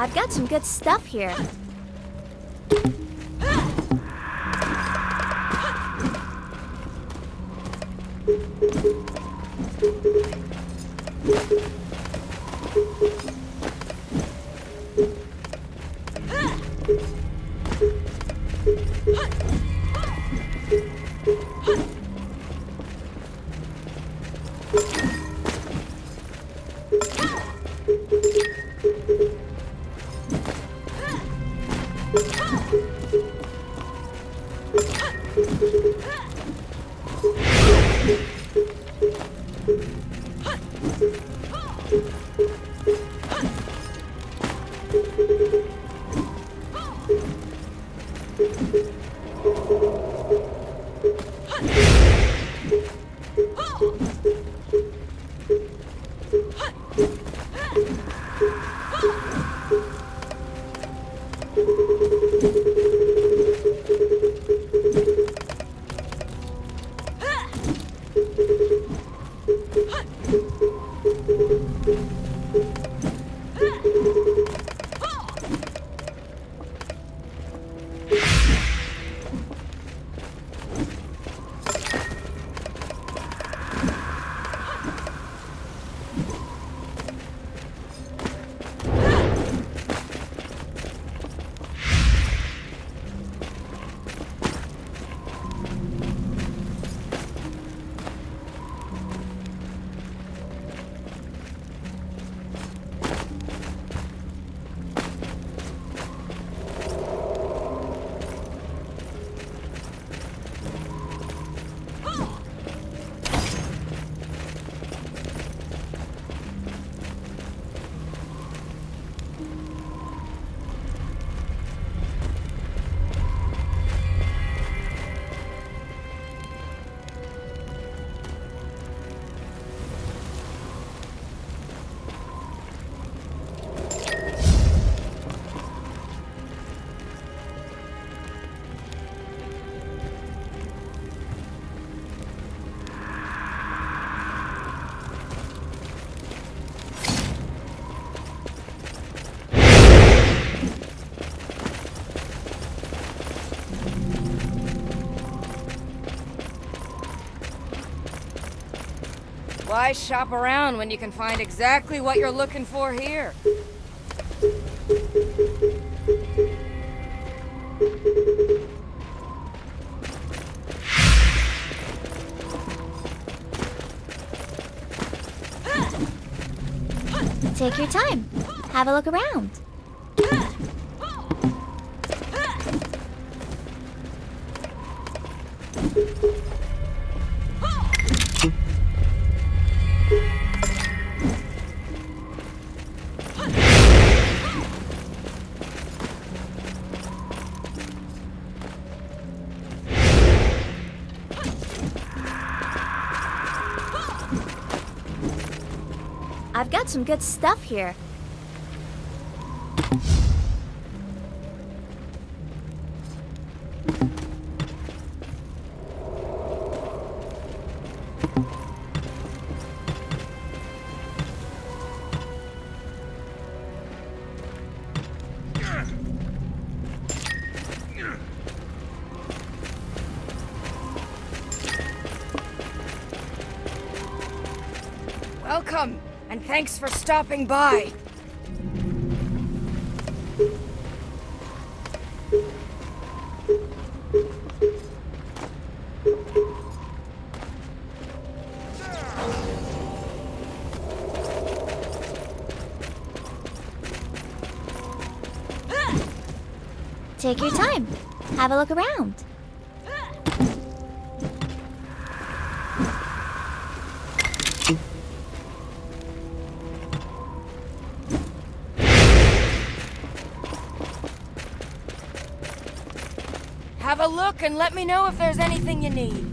I've got some good stuff here. Why shop around when you can find exactly what you're looking for here? Take your time. Have a look around. I've got some good stuff here. Welcome, and thanks for stopping by. Take your time. Have a look around. Have a look and let me know if there's anything you need.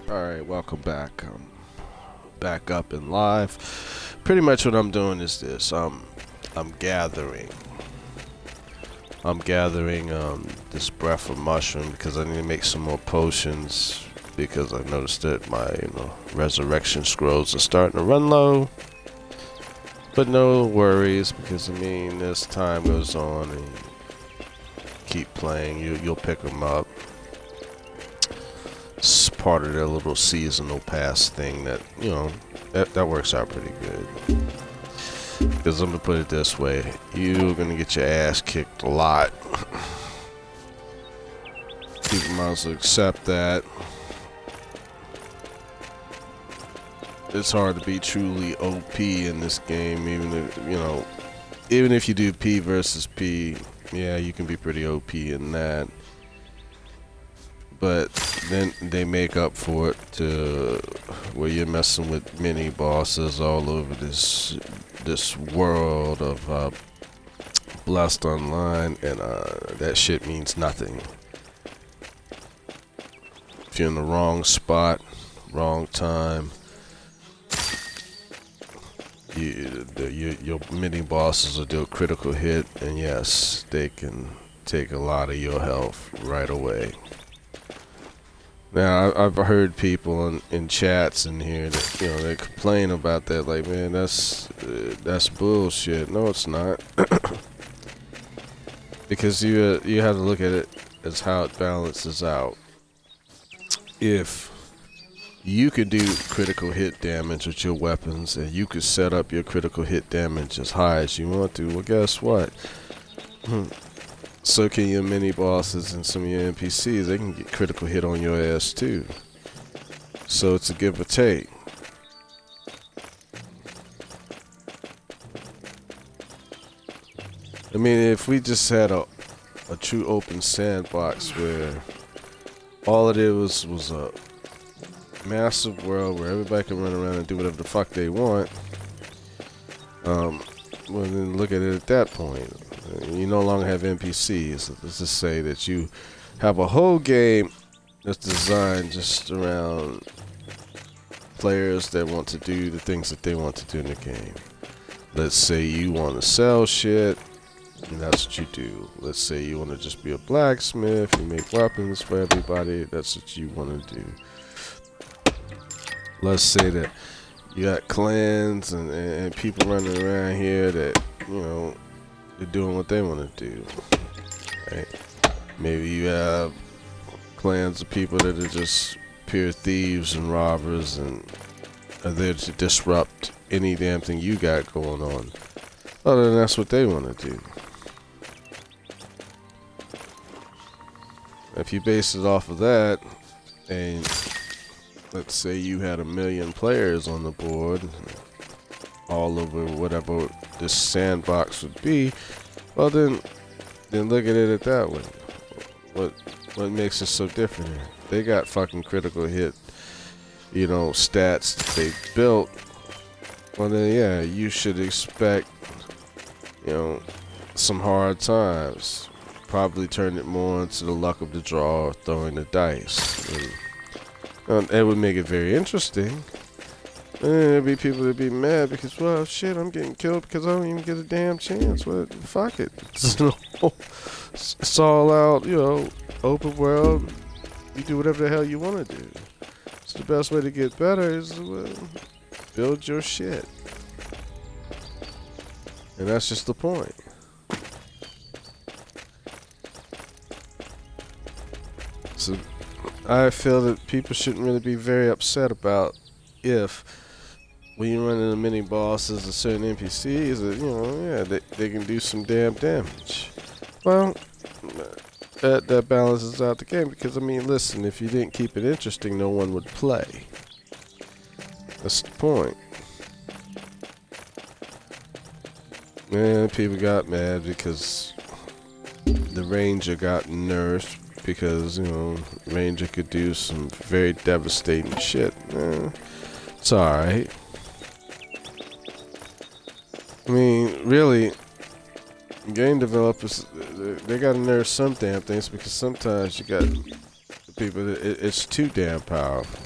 Alright, welcome back. Back up and live. Pretty much what I'm doing is this. I'm gathering. This breath of mushroom because I need to make some more potions because I noticed that my resurrection scrolls are starting to run low. But no worries because I mean as time goes on and you keep playing, you'll pick them up. It's part of their little seasonal pass thing that, that works out pretty good. Because I'm going to put it this way, you're going to get your ass kicked a lot. People might as well accept that. It's hard to be truly OP in this game, even if you do P versus P, yeah, you can be pretty OP in that. But then they make up for it to where you're messing with mini bosses all over this world of Blessed Online, and that shit means nothing. If you're in the wrong spot, wrong time, your mini bosses will do a critical hit, and yes, they can take a lot of your health right away. Now, I've heard people in chats in here that, they complain about that, like, man, that's bullshit. No, it's not. Because you have to look at it as how it balances out. If you could do critical hit damage with your weapons, and you could set up your critical hit damage as high as you want to, well, guess what? So can your mini bosses and some of your NPCs. They can get critical hit on your ass too. So it's a give or take. I mean, if we just had a true open sandbox where all it is was a massive world where everybody can run around and do whatever the fuck they want, well then look at it at that point. You no longer have NPCs. Let's just say that you have a whole game that's designed just around players that want to do the things that they want to do in the game. Let's say you want to sell shit, and that's what you do. Let's say you want to just be a blacksmith, you make weapons for everybody, that's what you want to do. Let's say that you got clans and people running around here that, they're doing what they want to do. Right? Maybe you have clans of people that are just pure thieves and robbers and are there to disrupt any damn thing you got going on. Well, then that's what they want to do. If you base it off of that, and let's say you had 1 million players on the board, all over whatever this sandbox would be, well then look at it that way. What makes it so different here? They got fucking critical hit, stats that they built. Well then, yeah, you should expect, some hard times. Probably turn it more into the luck of the draw or throwing the dice. And it would make it very interesting. And there'd be people that'd be mad because, well, shit, I'm getting killed because I don't even get a damn chance. What? Fuck it. It's all out, open world. You do whatever the hell you want to do. So the best way to get better is build your shit. And that's just the point. So I feel that people shouldn't really be very upset about if when you run into mini bosses and certain NPCs that, they can do some damn damage. Well, that balances out the game because, I mean, listen, if you didn't keep it interesting, no one would play. That's the point. Man, people got mad because the Ranger got nerfed because, Ranger could do some very devastating shit. It's alright. I mean, really, game developers, they gotta nerf some damn things because sometimes you got people that it's too damn powerful.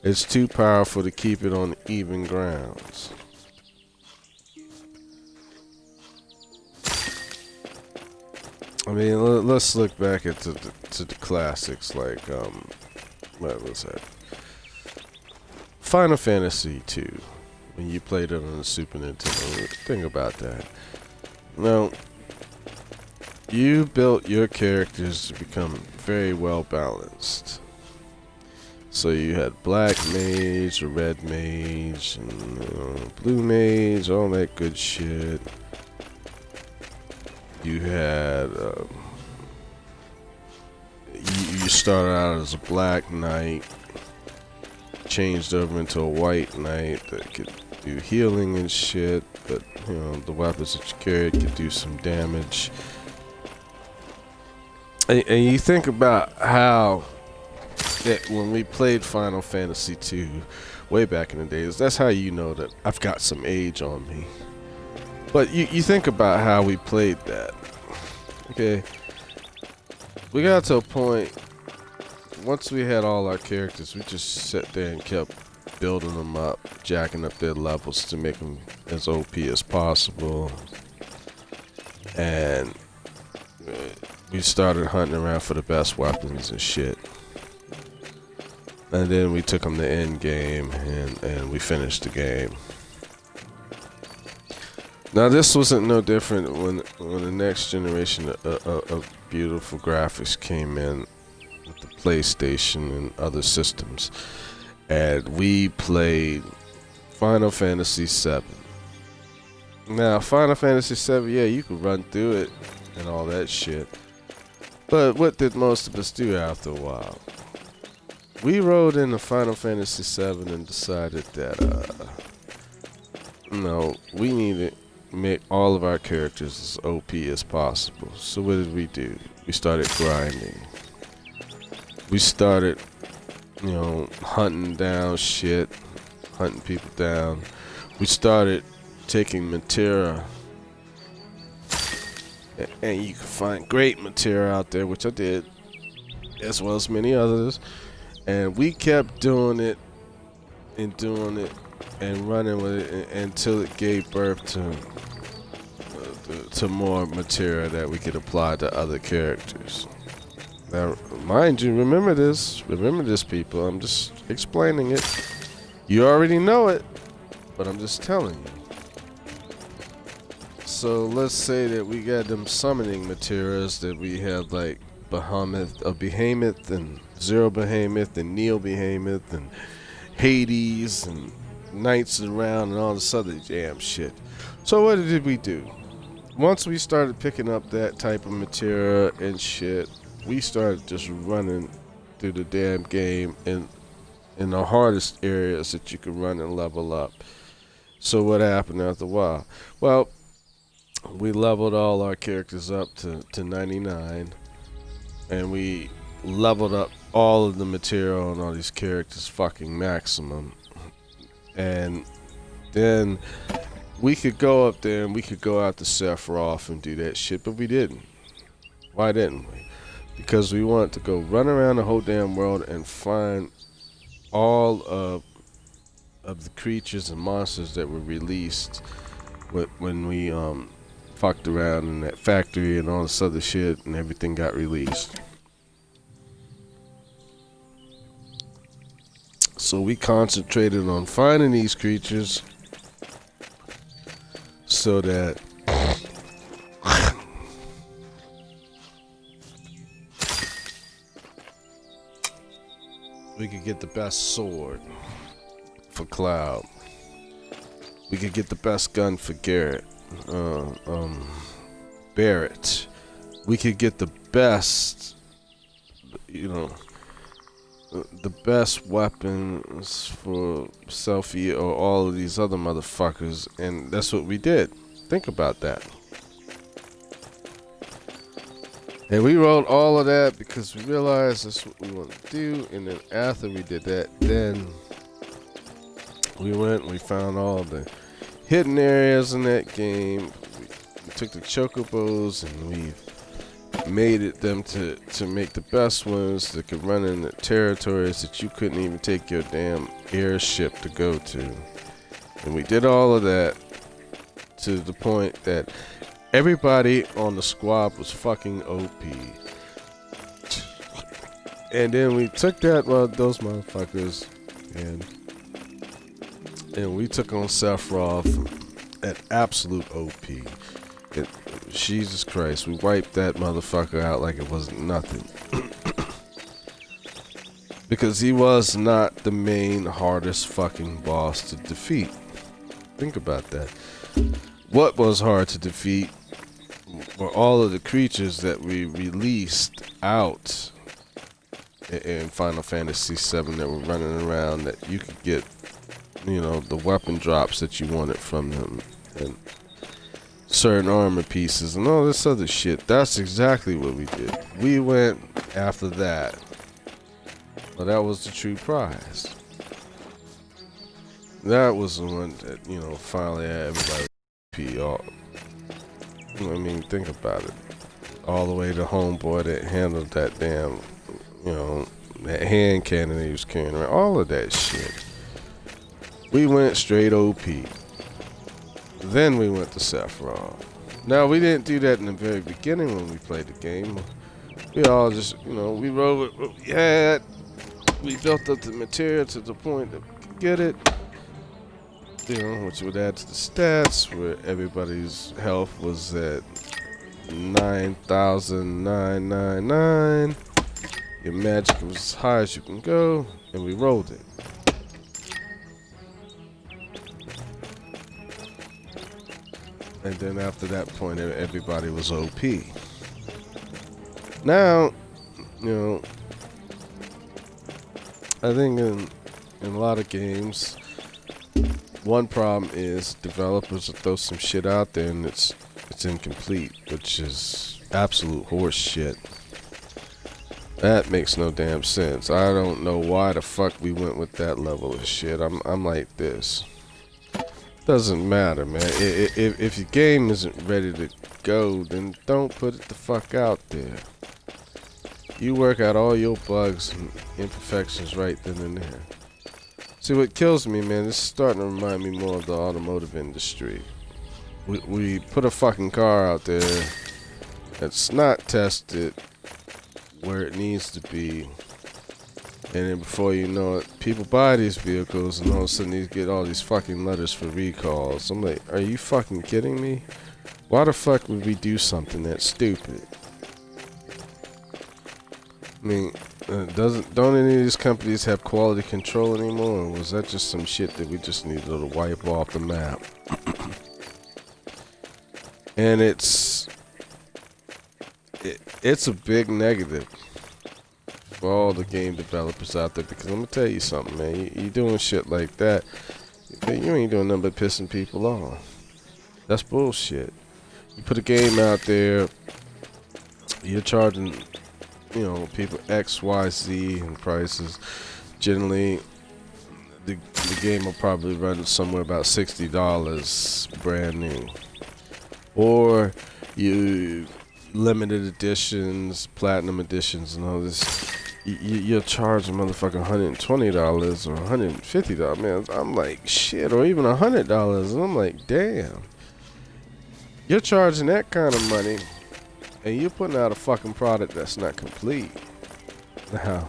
It's too powerful to keep it on even grounds. I mean, let's look back at to the classics like what was that? Final Fantasy 2. When you played it on the Super Nintendo, think about that. Now, you built your characters to become very well balanced. So you had black mage, a red mage, and blue mage, all that good shit. You had you started out as a black knight, changed over into a white knight that could do healing and shit, but you know the weapons that you carried could do some damage. And you think about how that when we played Final Fantasy 2 way back in the days, that's how you know that I've got some age on me. But you think about how we played that. Okay. We got to a point, once we had all our characters, we just sat there and kept building them up, jacking up their levels to make them as OP as possible. And we started hunting around for the best weapons and shit. And then we took them to end game and we finished the game. Now this wasn't no different when the next generation of beautiful graphics came in with the PlayStation and other systems, and we played Final Fantasy VII. Now Final Fantasy VII, yeah, you could run through it and all that shit, but what did most of us do after a while? We rolled into Final Fantasy VII and decided that no, we needed make all of our characters as OP as possible. So what did we do? We started grinding. We started, you know, hunting down shit, hunting people down. We started taking materia, and you can find great materia out there, which I did, as well as many others. And we kept doing it and doing it and running with it until it gave birth to more material that we could apply to other characters. Now, mind you, remember this, people. I'm just explaining it. You already know it, but I'm just telling you. So let's say that we got them summoning materials that we had, like Behemoth and Zero Behemoth and Neo Behemoth and Hades and Knights around and all this other jam shit. So what did we do? Once we started picking up that type of material and shit, we started just running through the damn game in the hardest areas that you could run and level up. So what happened after a while? Well, we leveled all our characters up to 99, and we leveled up all of the material on all these characters fucking maximum. And then we could go up there and we could go out to Sephiroth and do that shit, but we didn't. Why didn't we? Because we wanted to go run around the whole damn world and find all of the creatures and monsters that were released when we fucked around in that factory and all this other shit and everything got released. So we concentrated on finding these creatures so that we could get the best sword for Cloud. We could get the best gun for Garrett. Barrett. We could get the best, you know, the best weapons for Selphie or all of these other motherfuckers, and that's what we did. Think about that. And we wrote all of that because we realized that's what we want to do, and then after we did that, then we went and we found all the hidden areas in that game. We took the chocobos and we made it them to make the best ones that could run in the territories that you couldn't even take your damn airship to go to. And we did all of that to the point that everybody on the squad was fucking OP. And then we took those motherfuckers and we took on Sephiroth at absolute OP. Jesus Christ, we wiped that motherfucker out like it wasn't nothing. Because he was not the main hardest fucking boss to defeat. Think about that. What was hard to defeat were all of the creatures that we released out in Final Fantasy VII that were running around that you could get, you know, the weapon drops that you wanted from them and certain armor pieces and all this other shit. That's exactly what we did. We went after that. Well, that was the true prize. That was the one that, you know, finally had everybody pee off. I mean, think about it. All the way to homeboy that handled that damn, you know, that hand cannon he was carrying around. All of that shit. We went straight OP. Then we went to Sephiroth. Now, we didn't do that in the very beginning when we played the game. We all just, you know, we rode with what we had. We built up the material to the point that we could get it. You know, which would add to the stats where everybody's health was at 9,999. Your magic was as high as you can go, and we rolled it. And then after that point, everybody was OP. Now, you know, I think in a lot of games, one problem is developers will throw some shit out there and it's incomplete, which is absolute horse shit. That makes no damn sense. I don't know why the fuck we went with that level of shit. I'm like this. Doesn't matter, man. If your game isn't ready to go, then don't put it the fuck out there. You work out all your bugs and imperfections right then and there. See, what kills me, man, this is starting to remind me more of the automotive industry. We put a fucking car out there that's not tested where it needs to be. And then before you know it, people buy these vehicles and all of a sudden they get all these fucking letters for recalls. I'm like, are you fucking kidding me? Why the fuck would we do something that stupid? I mean, don't any of these companies have quality control anymore? Or was that just some shit that we just needed to wipe off the map? And it's a big negative for all the game developers out there, because I'm gonna tell you something, man. You doing shit like that, you ain't doing nothing but pissing people off. That's bullshit. You put a game out there, you're charging, you know, people X, Y, Z in prices. Generally, the game will probably run somewhere about $60 brand new. Or you limited editions, platinum editions, and all this. You're charging motherfucking $120 or $150, man. I'm like, shit, or even $100, and I'm like, damn. You're charging that kind of money, and you're putting out a fucking product that's not complete. Now,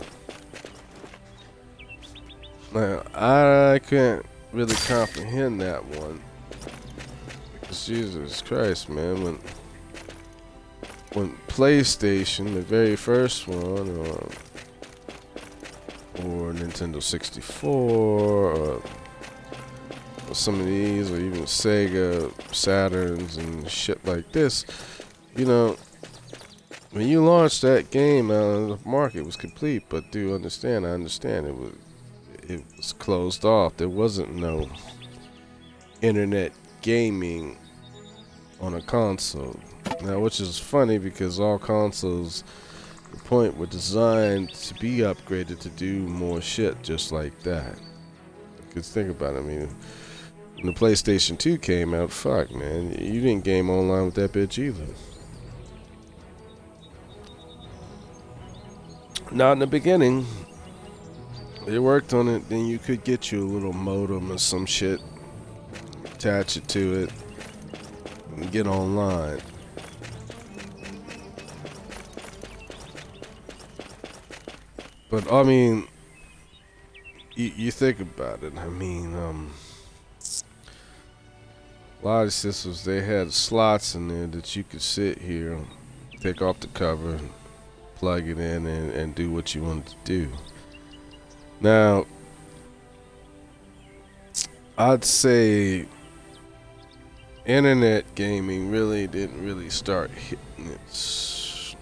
I can't really comprehend that one. Because Jesus Christ, man, when PlayStation, the very first one, or Nintendo 64, or some of these, or even Sega, Saturns, and shit like this, you know, when you launched that game out of the market, it was complete. But I understand it was closed off. There wasn't no internet gaming on a console. Now, which is funny because all consoles, the point, were designed to be upgraded to do more shit just like that. Because think about it, I mean, when the PlayStation 2 came out, fuck, man, you didn't game online with that bitch either. Now in the beginning, they worked on it. Then you could get you a little modem or some shit, attach it to it, and get online. But I mean, you think about it. I mean, a lot of systems, they had slots in there that you could sit here, take off the cover, plug it in, and do what you wanted to do. Now, I'd say internet gaming really didn't really start hitting its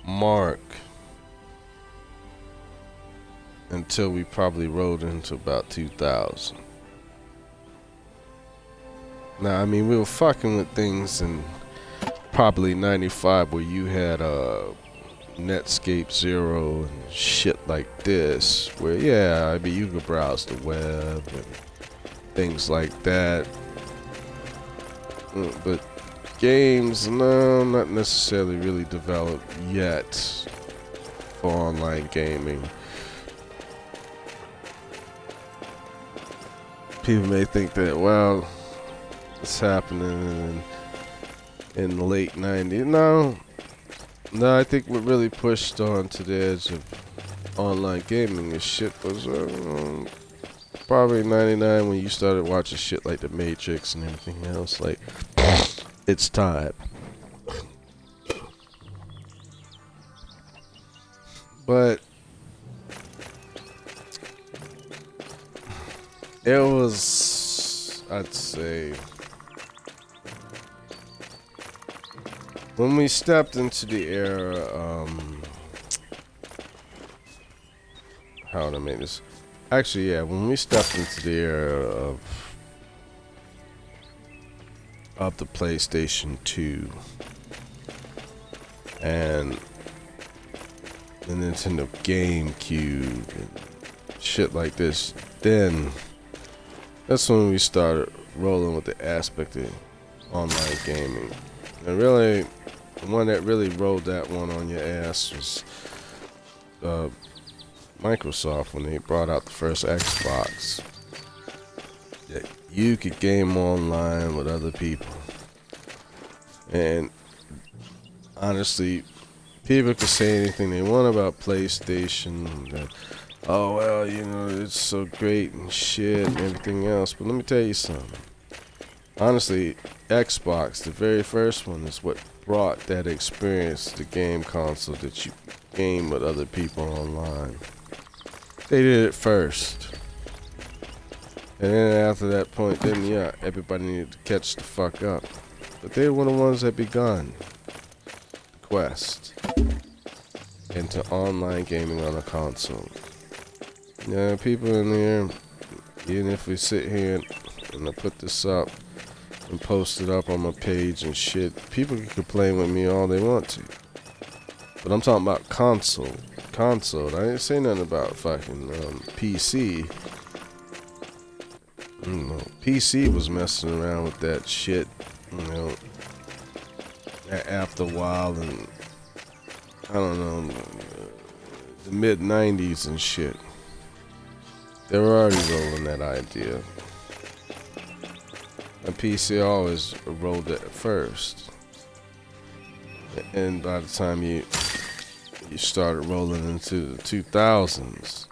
mark until we probably rolled into about 2000. Now, I mean, we were fucking with things in probably 95 where you had Netscape Zero and shit like this, where, yeah, I mean, you could browse the web and things like that. But games, no, not necessarily really developed yet for online gaming. People may think that, well, it's happening in the late 90s. No, I think what really pushed on to the edge of online gaming and shit was probably 99 when you started watching shit like The Matrix and everything else. Like, it's time. But it was, I'd say, when we stepped into the era, how would I make this? Actually, yeah, when we stepped into the era of the PlayStation 2 and the Nintendo GameCube and shit like this, then that's when we started rolling with the aspect of online gaming. And really, the one that really rolled that one on your ass was Microsoft when they brought out the first Xbox. That you could game online with other people. And honestly, people could say anything they want about PlayStation. That, oh, well, you know, it's so great and shit and everything else. But let me tell you something. Honestly, Xbox, the very first one, is what brought that experience to game console that you game with other people online. They did it first. And then after that point, then yeah, everybody needed to catch the fuck up. But they were the ones that begun the quest into online gaming on a console. Yeah, people in here, even if we sit here and I put this up and post it up on my page and shit, people can complain with me all they want to. But I'm talking about console. Console. I didn't say nothing about fucking PC. You know, PC was messing around with that shit, you know, after a while, and I don't know, the mid 90s and shit. They were already rolling that idea. And PC always rolled it first. And by the time you started rolling into the 2000s,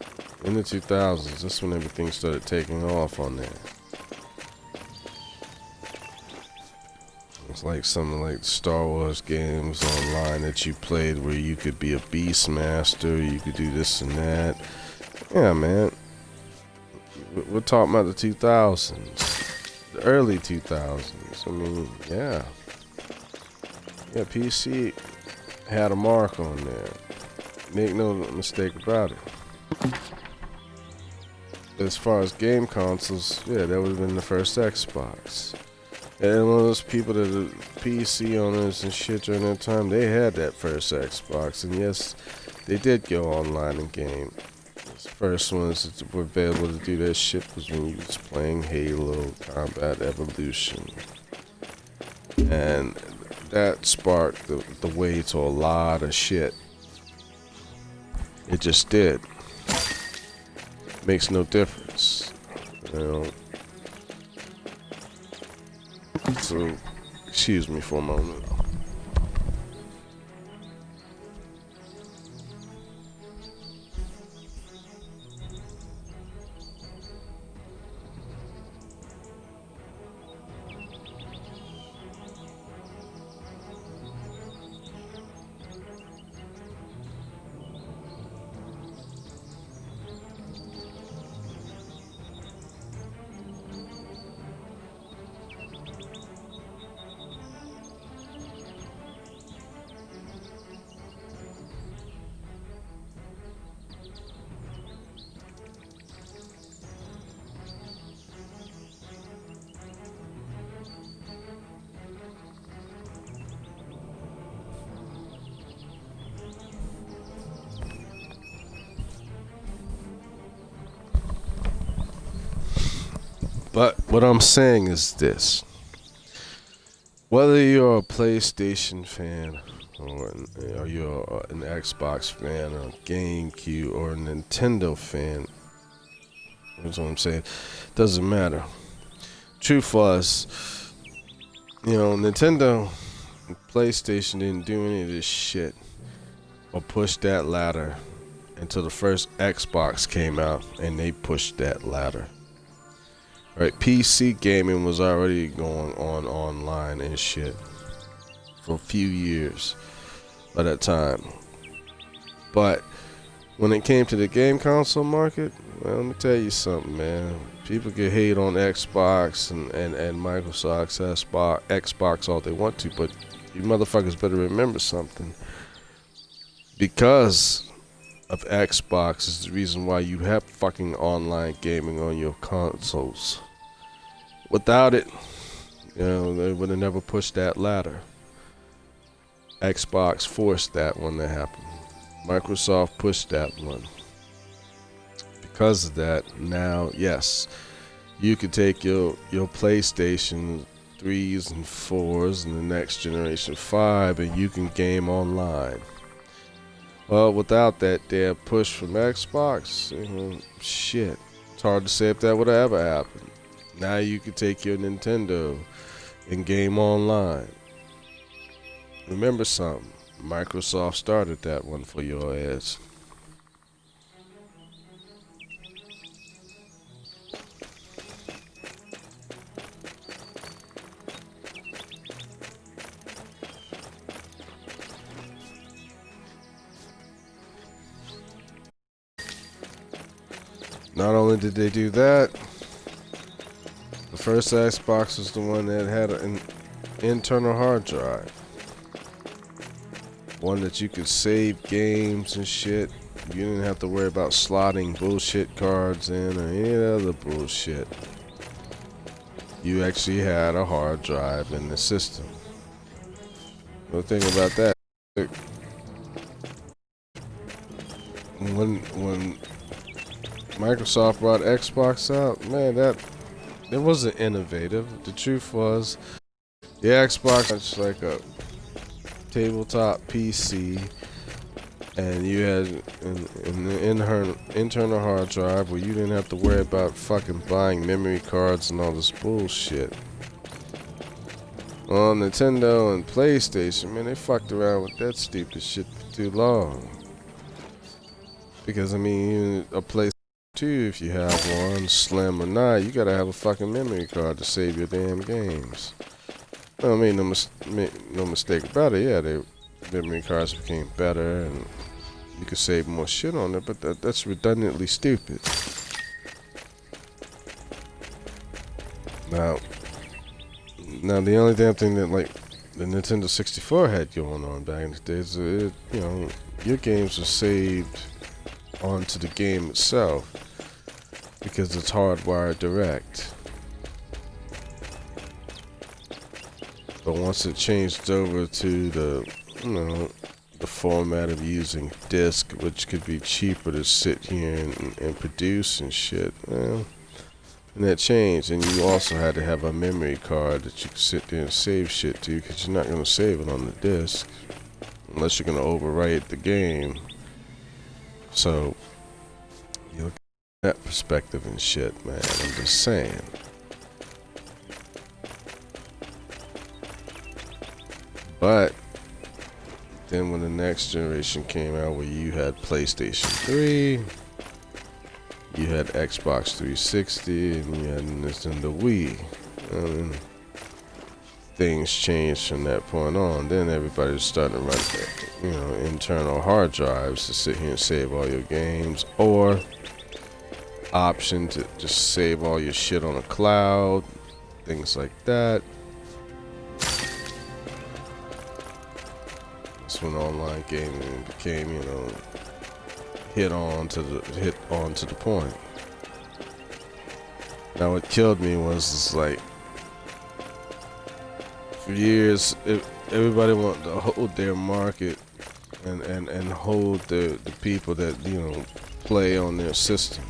in the 2000s, that's when everything started taking off on there. It's like something like Star Wars games online that you played where you could be a Beastmaster, you could do this and that. Yeah, man. We're talking about the 2000s, the early 2000s. I mean, yeah. Yeah, PC had a mark on there. Make no mistake about it. As far as game consoles, yeah, that would have been the first Xbox. And one of those people that are PC owners and shit during that time, they had that first Xbox. And yes, they did go online and game. The first ones that were available to do that shit was when you was playing Halo Combat Evolution. And that sparked the way to a lot of shit. It just did. Makes no difference. You know. So, excuse me for a moment. But what I'm saying is this. Whether you're a PlayStation fan or you're an Xbox fan or a GameCube or a Nintendo fan, that's what I'm saying, doesn't matter. Truth was, Nintendo and PlayStation didn't do any of this shit or push that ladder until the first Xbox came out and they pushed that ladder. Right, PC gaming was already going on online and shit for a few years by that time. But when it came to the game console market, well, let me tell you something, man. People can hate on Xbox and Microsoft's Xbox all they want to, but you motherfuckers better remember something. Because of Xbox is the reason why you have fucking online gaming on your consoles. Without it, they would have never pushed that ladder. Xbox forced that one to happen. Microsoft pushed that one. Because of that, now, yes, you can take your PlayStation 3s and 4s and the next generation 5 and you can game online. Well, without that damn push from Xbox, shit, it's hard to say if that would have ever happened. Now you can take your Nintendo and game online. Remember something, Microsoft started that one for your ass. Not only did they do that, the first Xbox was the one that had an internal hard drive. One that you could save games and shit. You didn't have to worry about slotting bullshit cards in or any other bullshit. You actually had a hard drive in the system. The thing about that, when Microsoft brought Xbox out, man, it wasn't innovative. The truth was, the Xbox was like a tabletop PC, and you had an internal hard drive where you didn't have to worry about fucking buying memory cards and all this bullshit. On Nintendo and PlayStation, man, they fucked around with that stupid shit for too long. Because, I mean, a PlayStation 2, if you have one, slim or not, you gotta have a fucking memory card to save your damn games. I mean, no mistake about it, yeah, memory cards became better and you could save more shit on it, but that's redundantly stupid. Now the only damn thing that, like, the Nintendo 64 had going on back in the days, your games were saved onto the game itself because it's hardwired direct. But once it changed over to the format of using disk, which could be cheaper to sit here and produce and shit, well, and that changed. And you also had to have a memory card that you could sit there and save shit to, because you're not going to save it on the disk unless you're going to overwrite the game. So you look at that perspective and shit, man. I'm just saying. But then when the next generation came out, where you had PlayStation 3, you had Xbox 360, and you had Nintendo Wii. And things changed from that point on. Then everybody was starting to run, you know, internal hard drives to sit here and save all your games, or option to just save all your shit on a cloud, things like that. That's when online gaming became, you know, hit on to the point. Now what killed me was just like, for years everybody wanted to hold their market and hold the people that, you know, play on their system.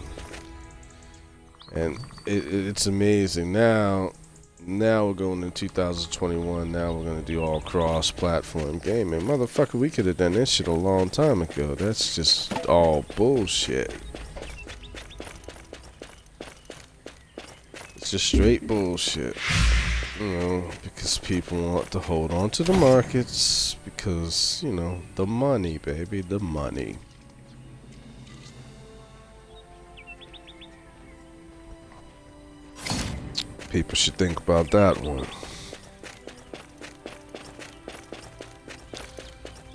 And it's amazing now we're going in 2021. Now we're gonna do all cross-platform gaming. Motherfucker, we could have done that shit a long time ago. That's just all bullshit. It's just straight bullshit. You know, because people want to hold on to the markets because, you know, the money, baby, the money. People should think about that one.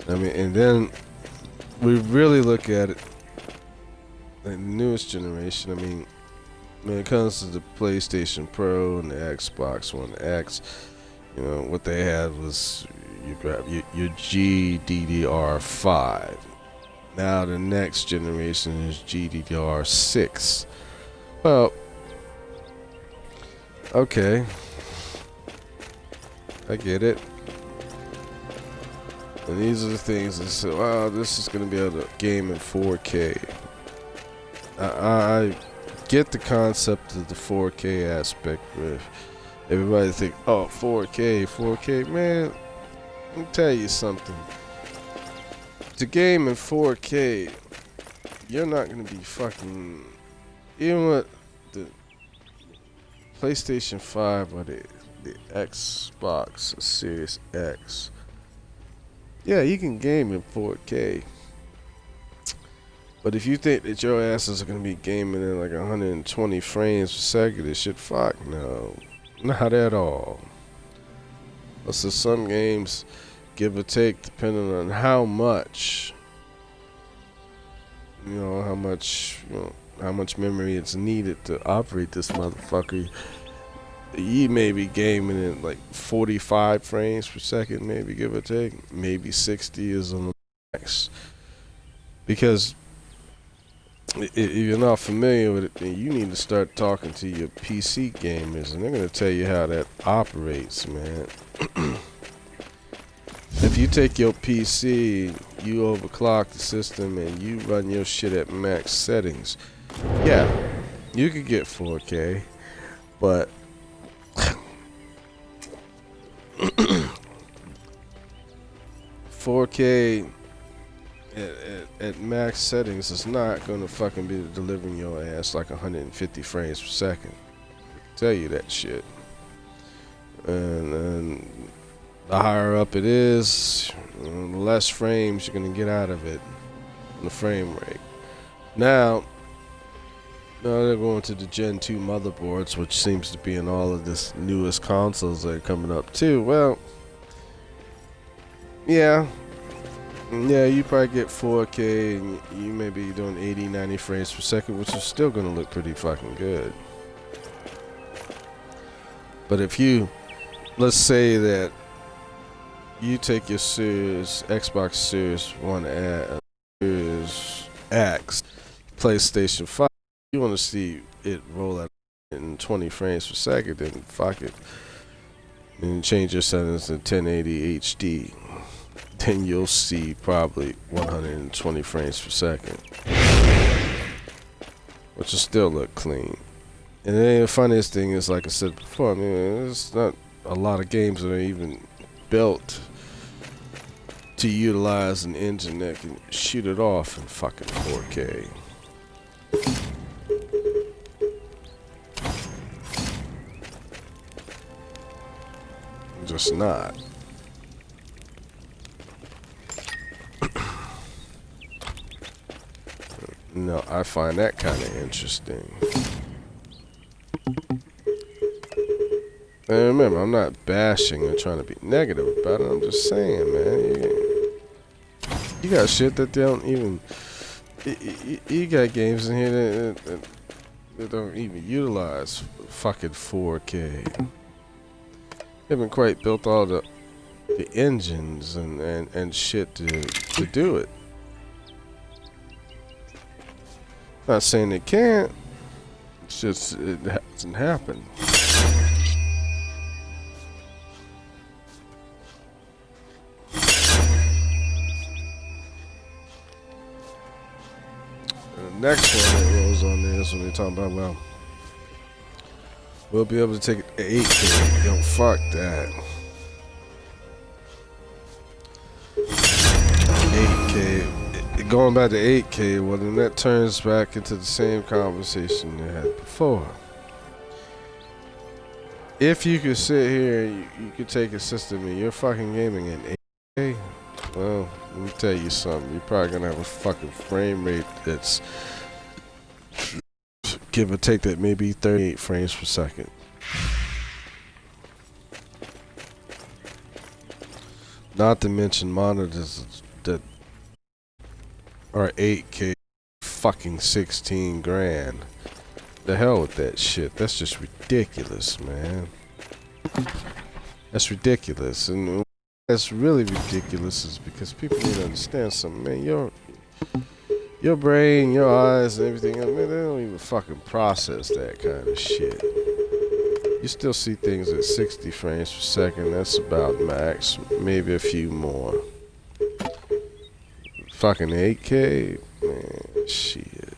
I mean, and then we really look at it, the newest generation. I mean, when it comes to the PlayStation Pro and the Xbox One X, you know, what they had was you grab your GDDR5. Now the next generation is GDDR6. Well, okay, I get it. And these are the things that say, wow, this is going to be able to game in 4K. I get the concept of the 4K aspect where everybody think, oh, 4K, man, let me tell you something. To game in 4K, you're not going to be fucking, even with the PlayStation 5 or the Xbox Series X, yeah, you can game in 4K. But if you think that your asses are going to be gaming in like 120 frames per second, this shit, fuck no. Not at all. So some games, give or take, depending on how much, how much memory it's needed to operate this motherfucker, you may be gaming in like 45 frames per second, maybe, give or take. Maybe 60 is on the max. Because if you're not familiar with it, then you need to start talking to your PC gamers, and they're going to tell you how that operates, man. If you take your PC, you overclock the system, and you run your shit at max settings, yeah, you could get 4K, but 4K at max settings is not gonna fucking be delivering your ass like 150 frames per second. Tell you that shit. And the higher up it is, the less frames you're gonna get out of it on the frame rate. Now they're going to the Gen 2 motherboards, which seems to be in all of this newest consoles that are coming up too. Well, yeah, you probably get 4K, and you may be doing 80, 90 frames per second, which is still going to look pretty fucking good. But if you, let's say that you take your Xbox Series 1 Series X, PlayStation 5, you want to see it roll out in 20 frames per second, then fuck it. And change your settings to 1080 HD. Then you'll see probably 120 frames per second, which will still look clean. And then the funniest thing is, like I said before, I mean, there's not a lot of games that are even built to utilize an engine that can shoot it off in fucking 4K. Just not. No, I find that kind of interesting. And remember, I'm not bashing or trying to be negative about it. I'm just saying, man. You got shit that they don't even. You got games in here that don't even utilize fucking 4K. They haven't quite built all the engines and shit to do it. Not saying they can't. It's just it hasn't happened. The next one that rolls on there is when they're talking about, well, we'll be able to take it to 8K. Yo, fuck that. 8K. Going back to 8K, well, then that turns back into the same conversation you had before. If you could sit here and you could take a system and you're fucking gaming in 8K, well, let me tell you something. You're probably gonna have a fucking frame rate that's give or take that maybe 38 frames per second. Not to mention monitors that are 8K fucking 16 grand. The hell with that shit. That's just ridiculous, man. That's ridiculous. And that's really ridiculous is because people need to understand something, man. Your brain, your eyes, and everything, man, they don't even fucking process that kind of shit. You still see things at 60 frames per second. That's about max. Maybe a few more. Fucking 8K? Man, shit.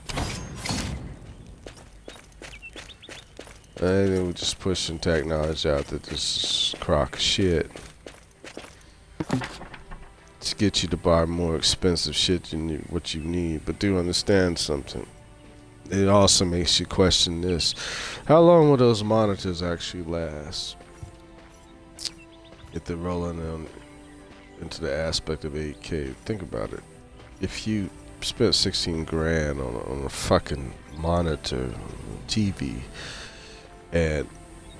And then we're just pushing technology out that this is crock of shit. To get you to buy more expensive shit than what you need. But do understand something. It also makes you question this. How long will those monitors actually last? If they're rolling them into the aspect of 8K. Think about it. If you spent 16 grand on a fucking monitor, TV, and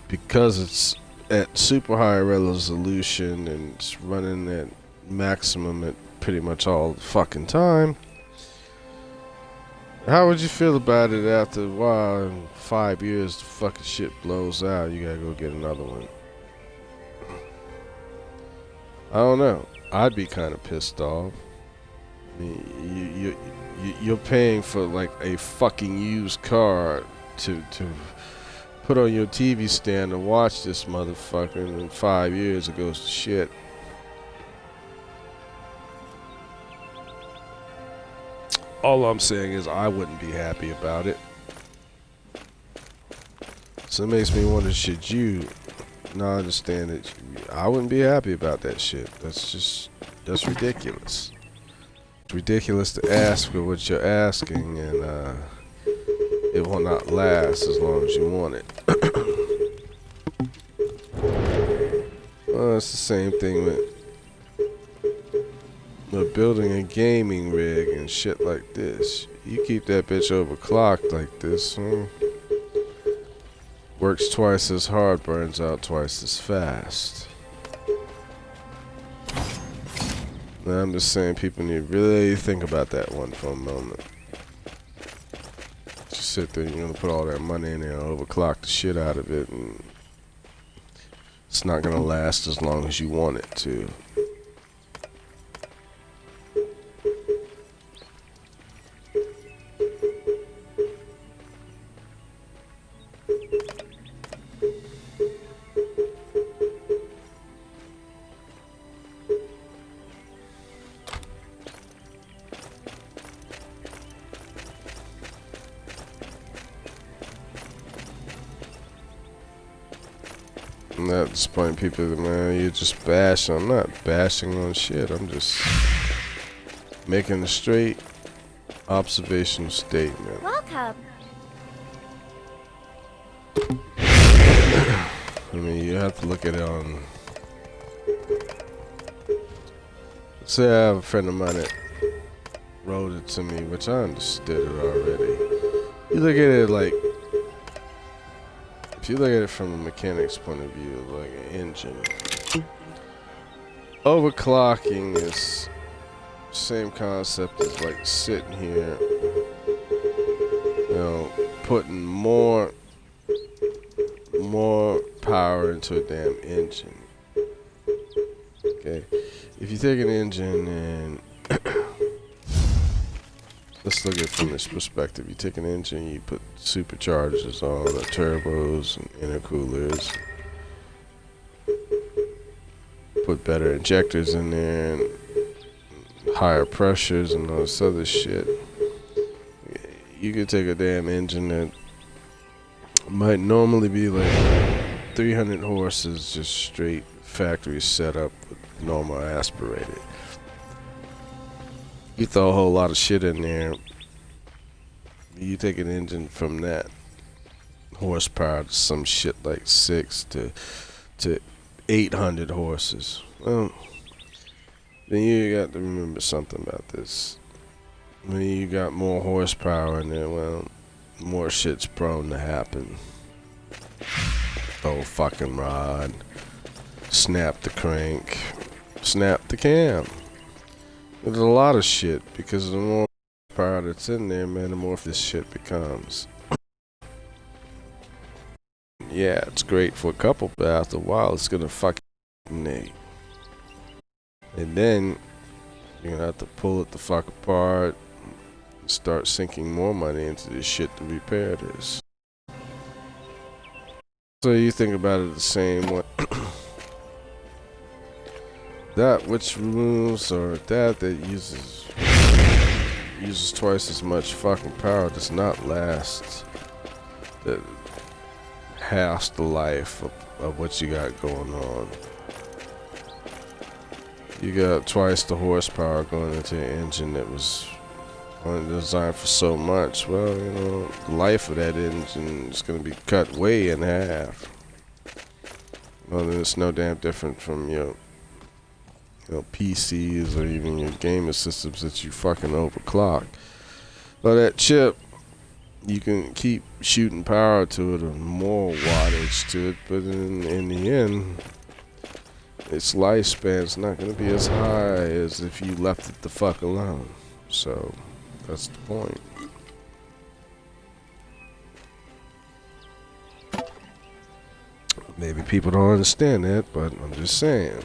because it's at super high resolution and it's running at maximum at pretty much all the fucking time, how would you feel about it after a while? In 5 years, the fucking shit blows out. You gotta go get another one. I don't know. I'd be kind of pissed off. I mean, you're paying for like a fucking used car to put on your TV stand and watch this motherfucker, and in 5 years it goes to shit. All I'm saying is I wouldn't be happy about it. So it makes me wonder, should you not understand that I wouldn't be happy about that shit. That's ridiculous. It's ridiculous to ask for what you're asking, and it will not last as long as you want it. Well, it's the same thing with building a gaming rig and shit like this. You keep that bitch overclocked like this, works twice as hard, burns out twice as fast. Now, I'm just saying people need to really think about that one for a moment. Just sit there, you're gonna put all that money in there and overclock the shit out of it, and it's not gonna last as long as you want it to. I'm not disappointing people, man. You're just bashing. I'm not bashing on shit. I'm just making a straight observational statement. Welcome. I mean, you have to look at it on. Say I have a friend of mine that wrote it to me, which I understood it already. You look at it like, if you look at it from a mechanic's point of view, like an engine. Overclocking is same concept as like sitting here, you know, putting more power into a damn engine. Okay, if you take an engine and let's look at it from this perspective. You take an engine, you put superchargers on, or turbos and intercoolers, put better injectors in there and higher pressures and all this other shit. You could take a damn engine that might normally be like 300 horses, just straight factory setup with normal aspirated. You throw a whole lot of shit in there. You take an engine from that horsepower to some shit like 6 to 800 horses. Well, then you got to remember something about this. When you got more horsepower in there, well, more shit's prone to happen. Oh, fucking rod. Snap the crank. Snap the cam. There's a lot of shit, because the more power that's in there, man, the more this shit becomes. Yeah, it's great for a couple, but after a while, it's gonna fucking nate. And then, you're gonna have to pull it the fuck apart, and start sinking more money into this shit to repair this. So you think about it the same way. That which moves, or that uses twice as much fucking power does not last half the life of what you got going on. You got twice the horsepower going into an engine that was only designed for so much. Well, you know, the life of that engine is going to be cut way in half. Well, then it's no damn different from your PCs or even your gaming systems that you fucking overclock. But that chip, you can keep shooting power to it or more wattage to it, but in the end, its lifespan's not going to be as high as if you left it the fuck alone. So, that's the point. Maybe people don't understand that, but I'm just saying.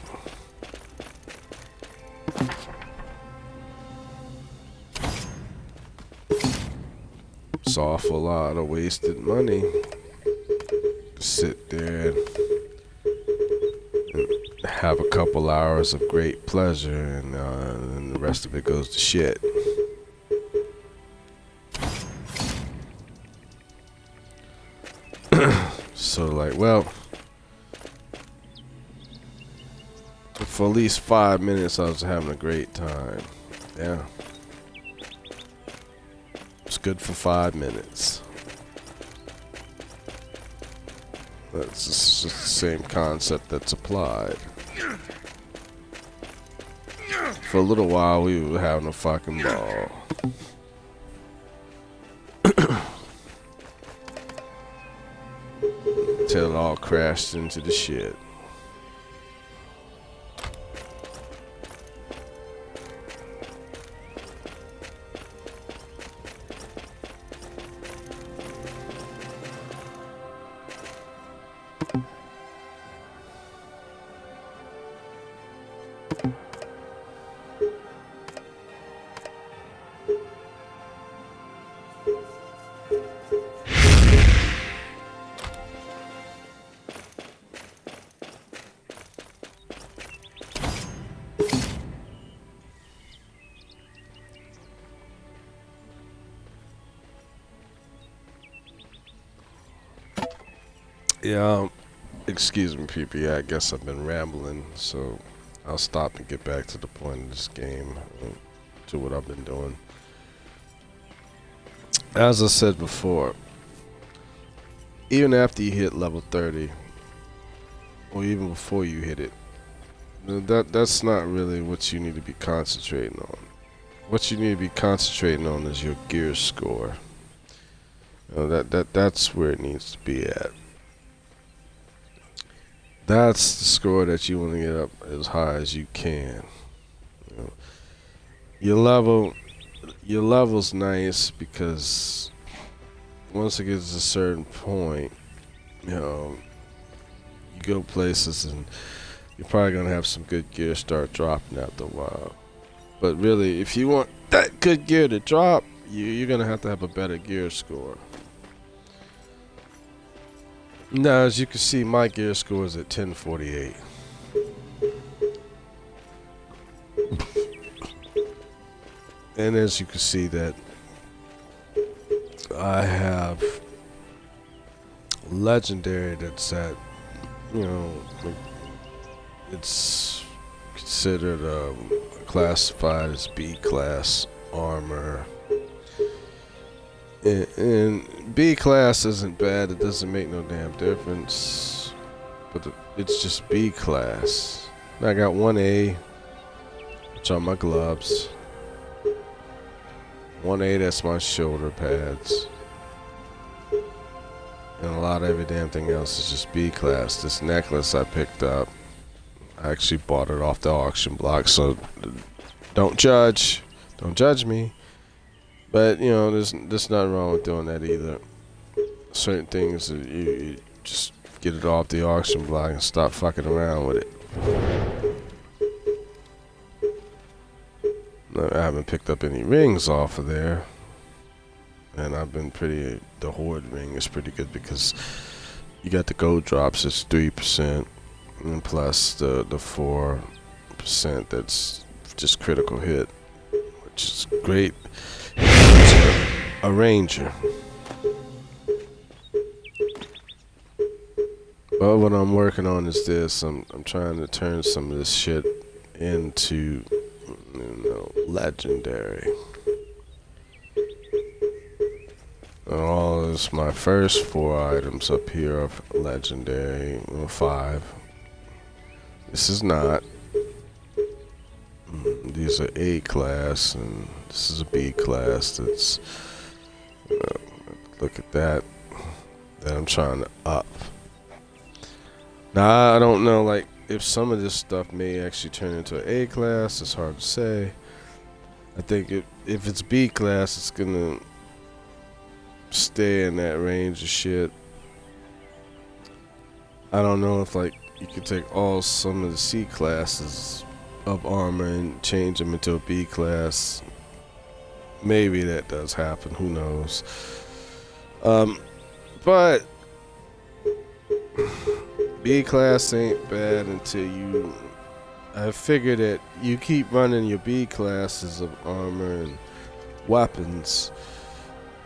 It's an awful lot of wasted money to sit there and have a couple hours of great pleasure, and the rest of it goes to shit. So like, well, for at least 5 minutes I was having a great time. Yeah. It's good for 5 minutes. That's just the same concept that's applied. For a little while we were having a fucking ball. Until it all crashed into the shit. Yeah, Excuse me, PP. I guess I've been rambling, so I'll stop and get back to the point of this game, to what I've been doing. As I said before, even after you hit level 30, or even before you hit it, that's not really what you need to be concentrating on. What you need to be concentrating on is your gear score. You know, that's where it needs to be at. That's the score that you want to get up as high as you can. You know, your level's nice because once it gets to a certain point, you know, you go places and you're probably gonna have some good gear start dropping after a while. But really, if you want that good gear to drop, you're gonna have to have a better gear score. Now, as you can see, my gear score is at 1048. And as you can see that I have legendary that's at, you know, it's considered classified as B class armor. And B class isn't bad, it doesn't make no damn difference, but it's just B class. I got 1A, which are my gloves. 1A, that's my shoulder pads. And a lot of every damn thing else is just B class. This necklace I picked up, I actually bought it off the auction block, so don't judge me. But, you know, there's nothing wrong with doing that either. Certain things, you just get it off the auction block and stop fucking around with it. I haven't picked up any rings off of there. And I've been the Horde ring is pretty good because you got the gold drops, it's 3%. And plus the 4% that's just critical hit, which is great. A ranger. But what I'm working on is this. I'm trying to turn some of this shit into, you know, legendary. And all this, my first 4 items up here are legendary. Well, 5. This is not. These are A class, and this is a B class. That's look at that. That I'm trying to up. Now I don't know, like, if some of this stuff may actually turn into an A class. It's hard to say. I think if it's B class, it's gonna stay in that range of shit. I don't know if, like, you could take some of the C classes of armor and change them into a B class. Maybe that does happen, who knows. But B class ain't bad until I figure that you keep running your B classes of armor and weapons,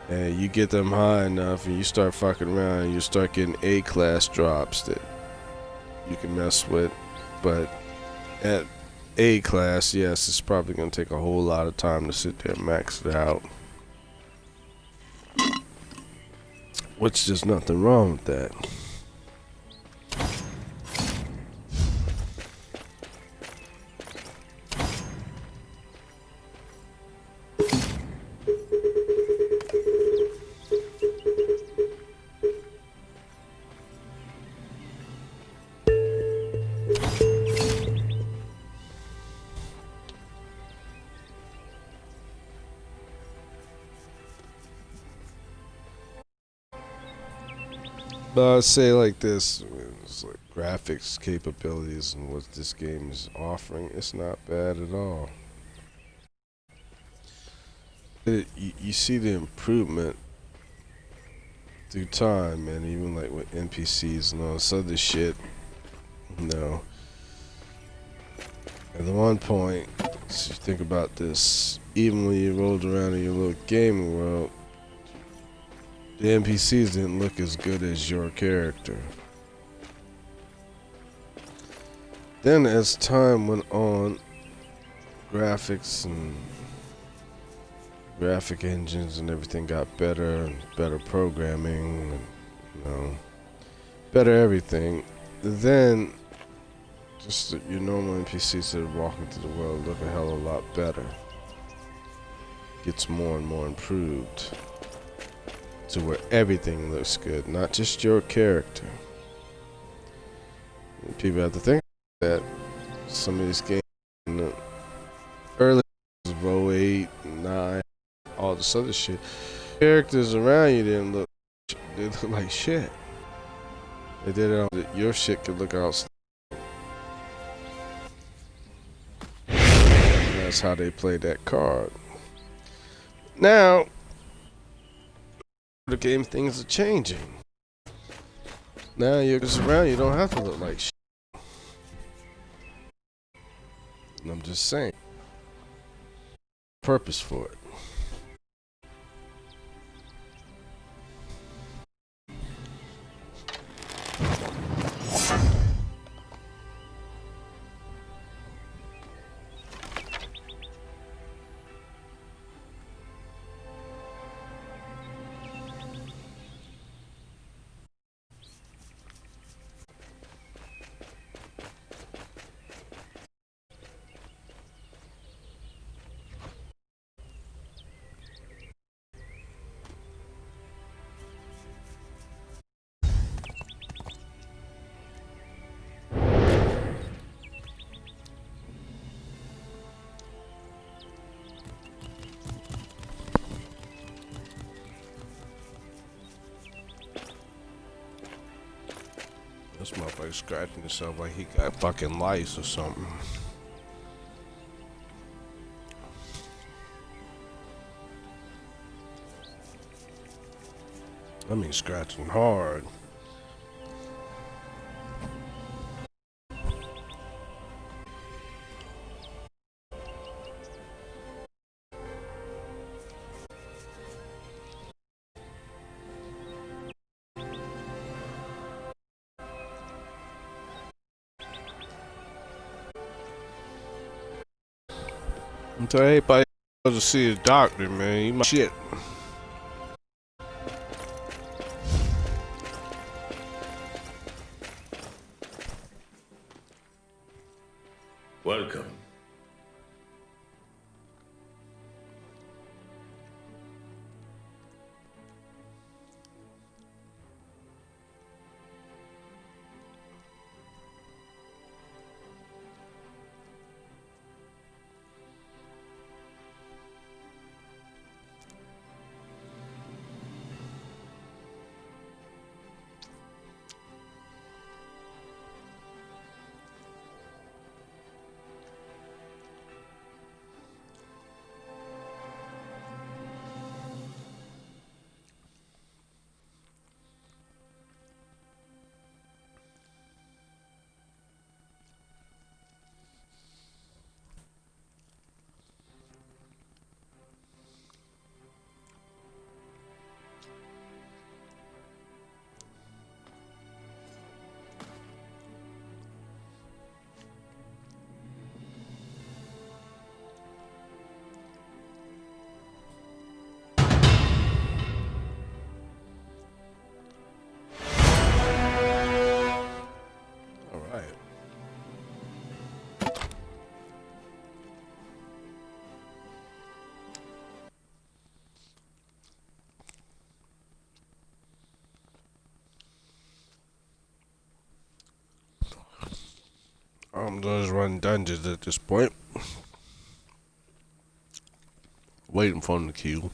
and you get them high enough and you start fucking around and you start getting A class drops that you can mess with. But at A class, yes, it's probably going to take a whole lot of time to sit there and max it out. Which there's nothing wrong with that. But I'd say like this, it's like graphics capabilities and what this game is offering, it's not bad at all. You see the improvement through time, man, even like with NPCs and all this other shit, you know. At the one point, so you think about this, even when you rolled around in your little gaming world, the NPCs didn't look as good as your character. Then as time went on, graphics and graphic engines and everything got better and better programming and, you know, better everything. Then just your normal NPCs that are walking through the world look a hell of a lot better. Gets more and more improved to where everything looks good, not just your character. And people have to think that some of these games in the early Row 8, 9, all this other shit, characters around you didn't look, they look like shit. They did it on that your shit could look outstanding. That's how they played that card. Now, the game things are changing. Now you're just around, you don't have to look like shit. And I'm just saying. Purpose for it. This motherfucker scratching himself like he got fucking lice or something. I mean scratching hard. I'm telling everybody to see a doctor, man. You might shit. Welcome. I'm just running dungeons at this point. Waiting for them to queue.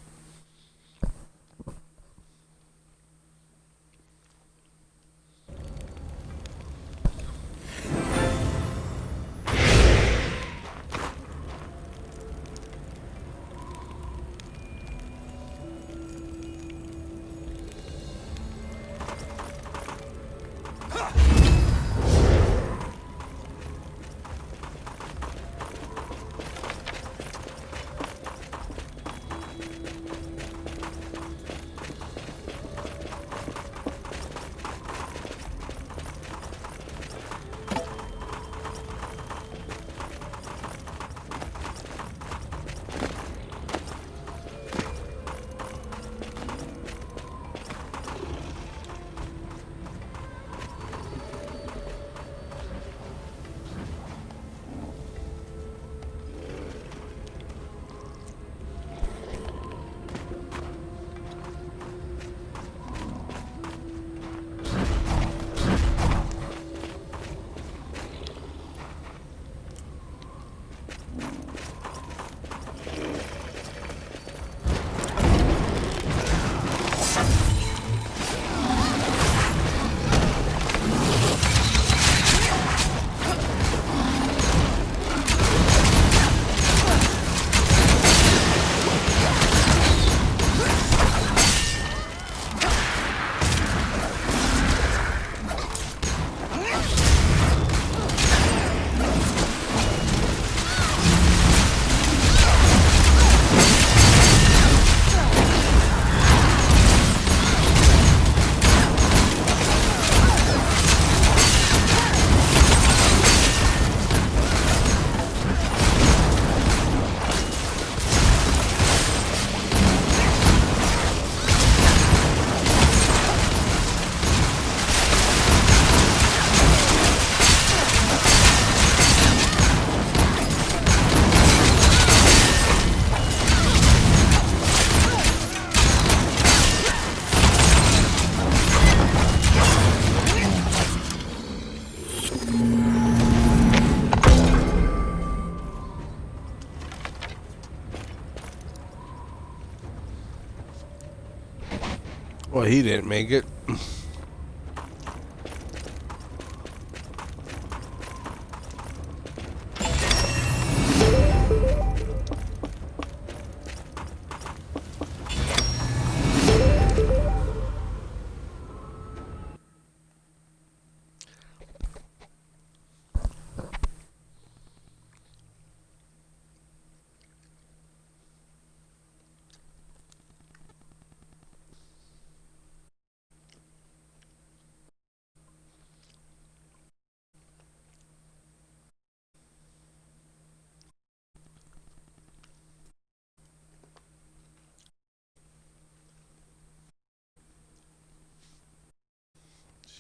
Well, he didn't make it.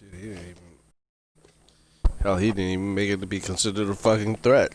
Shit, he didn't even. Hell, he didn't even make it to be considered a fucking threat.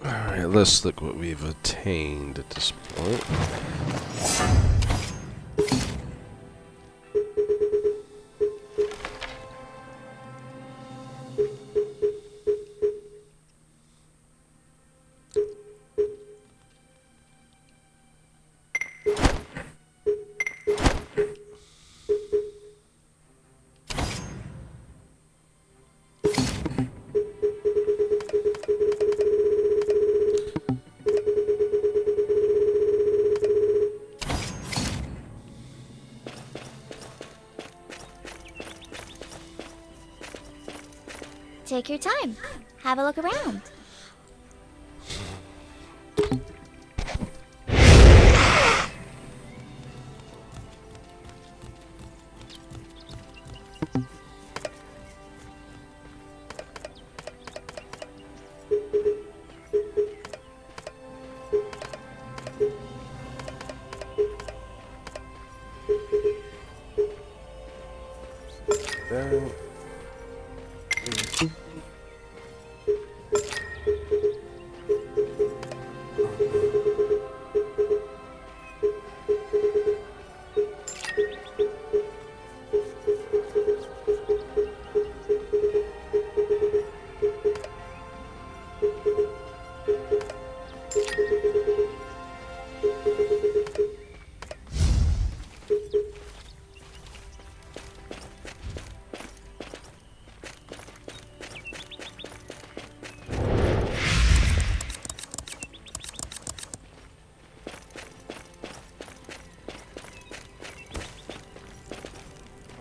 Alright, let's look what we've attained at this point. Take your time. Have a look around.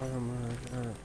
Oh my god.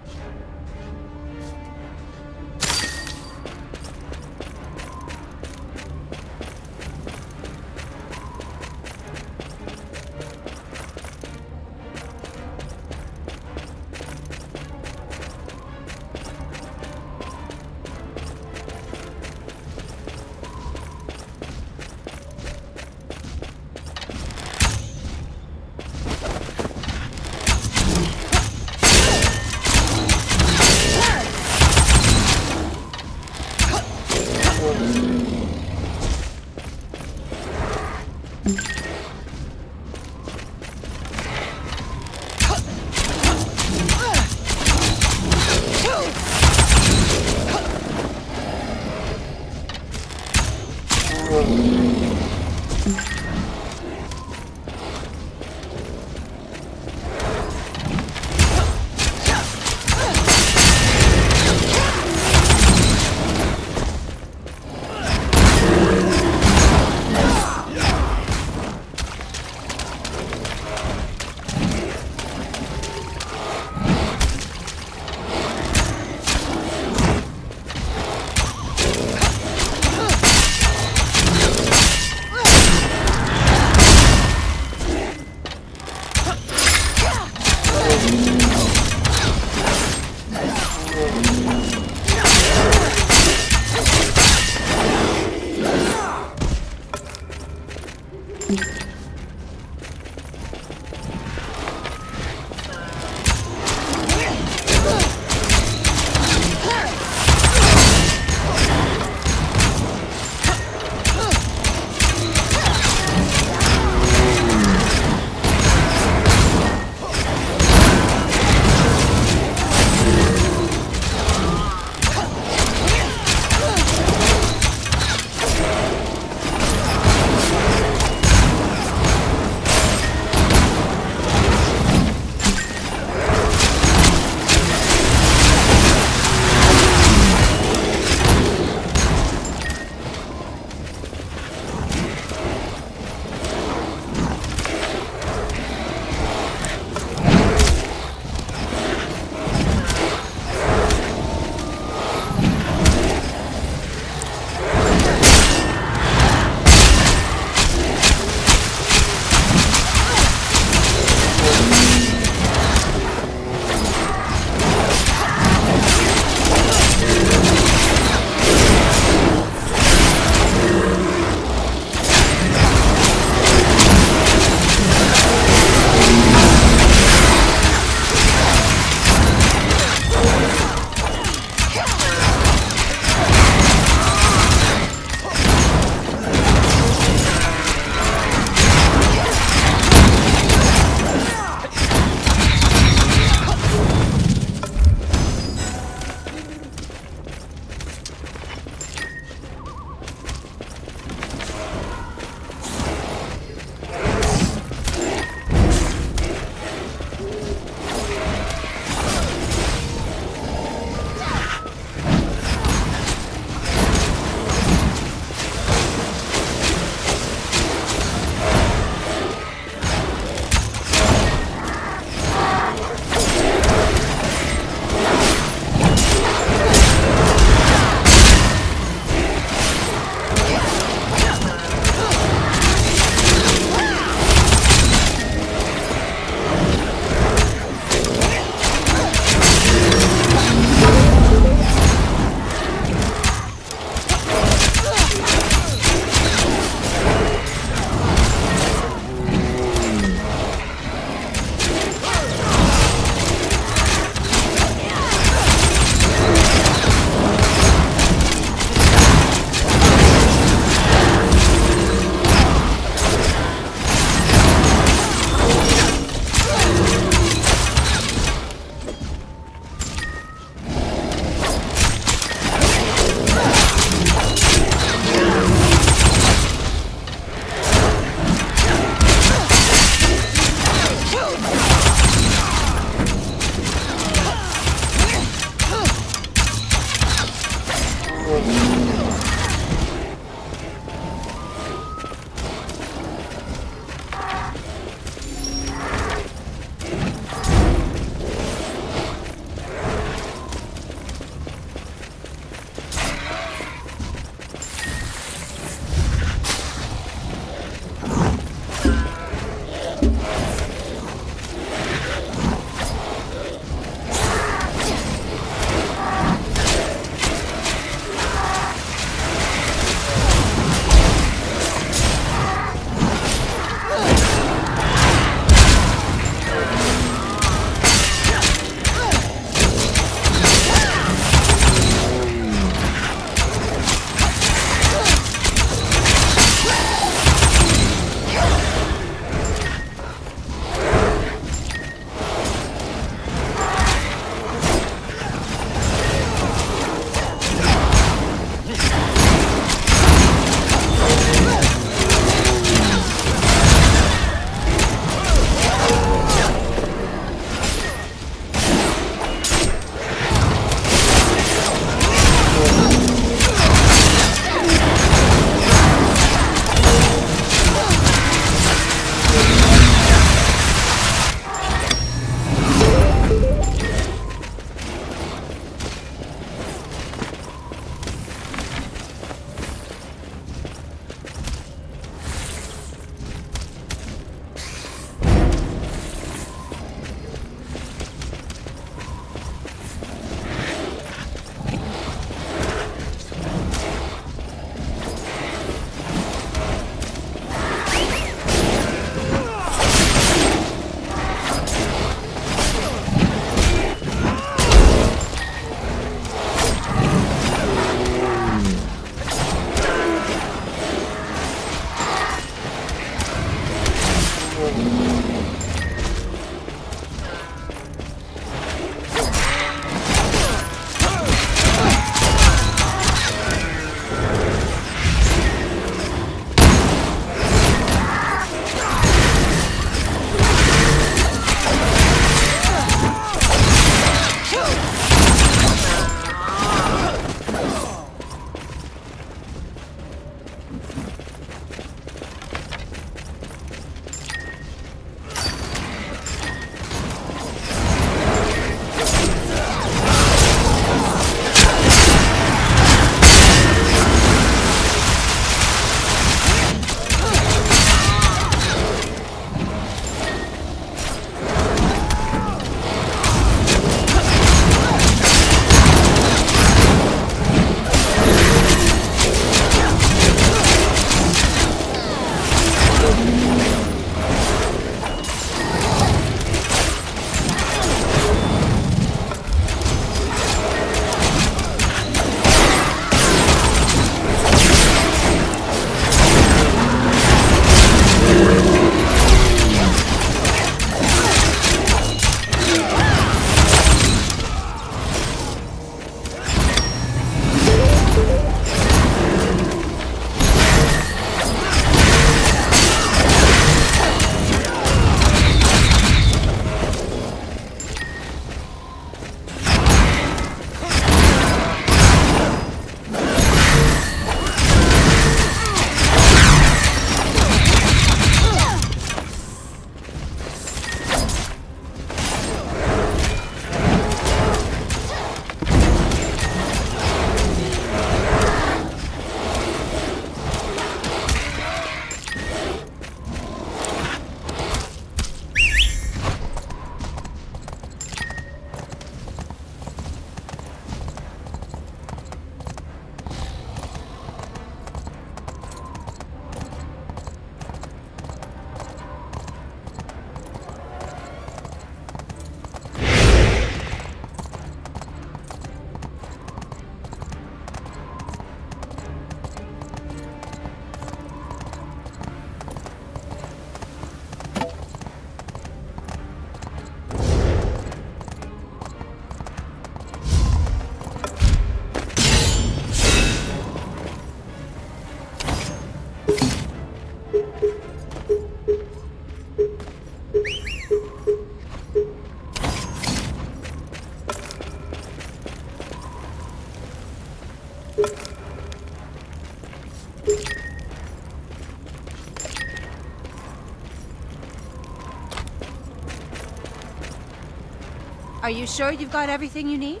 Are you sure you've got everything you need?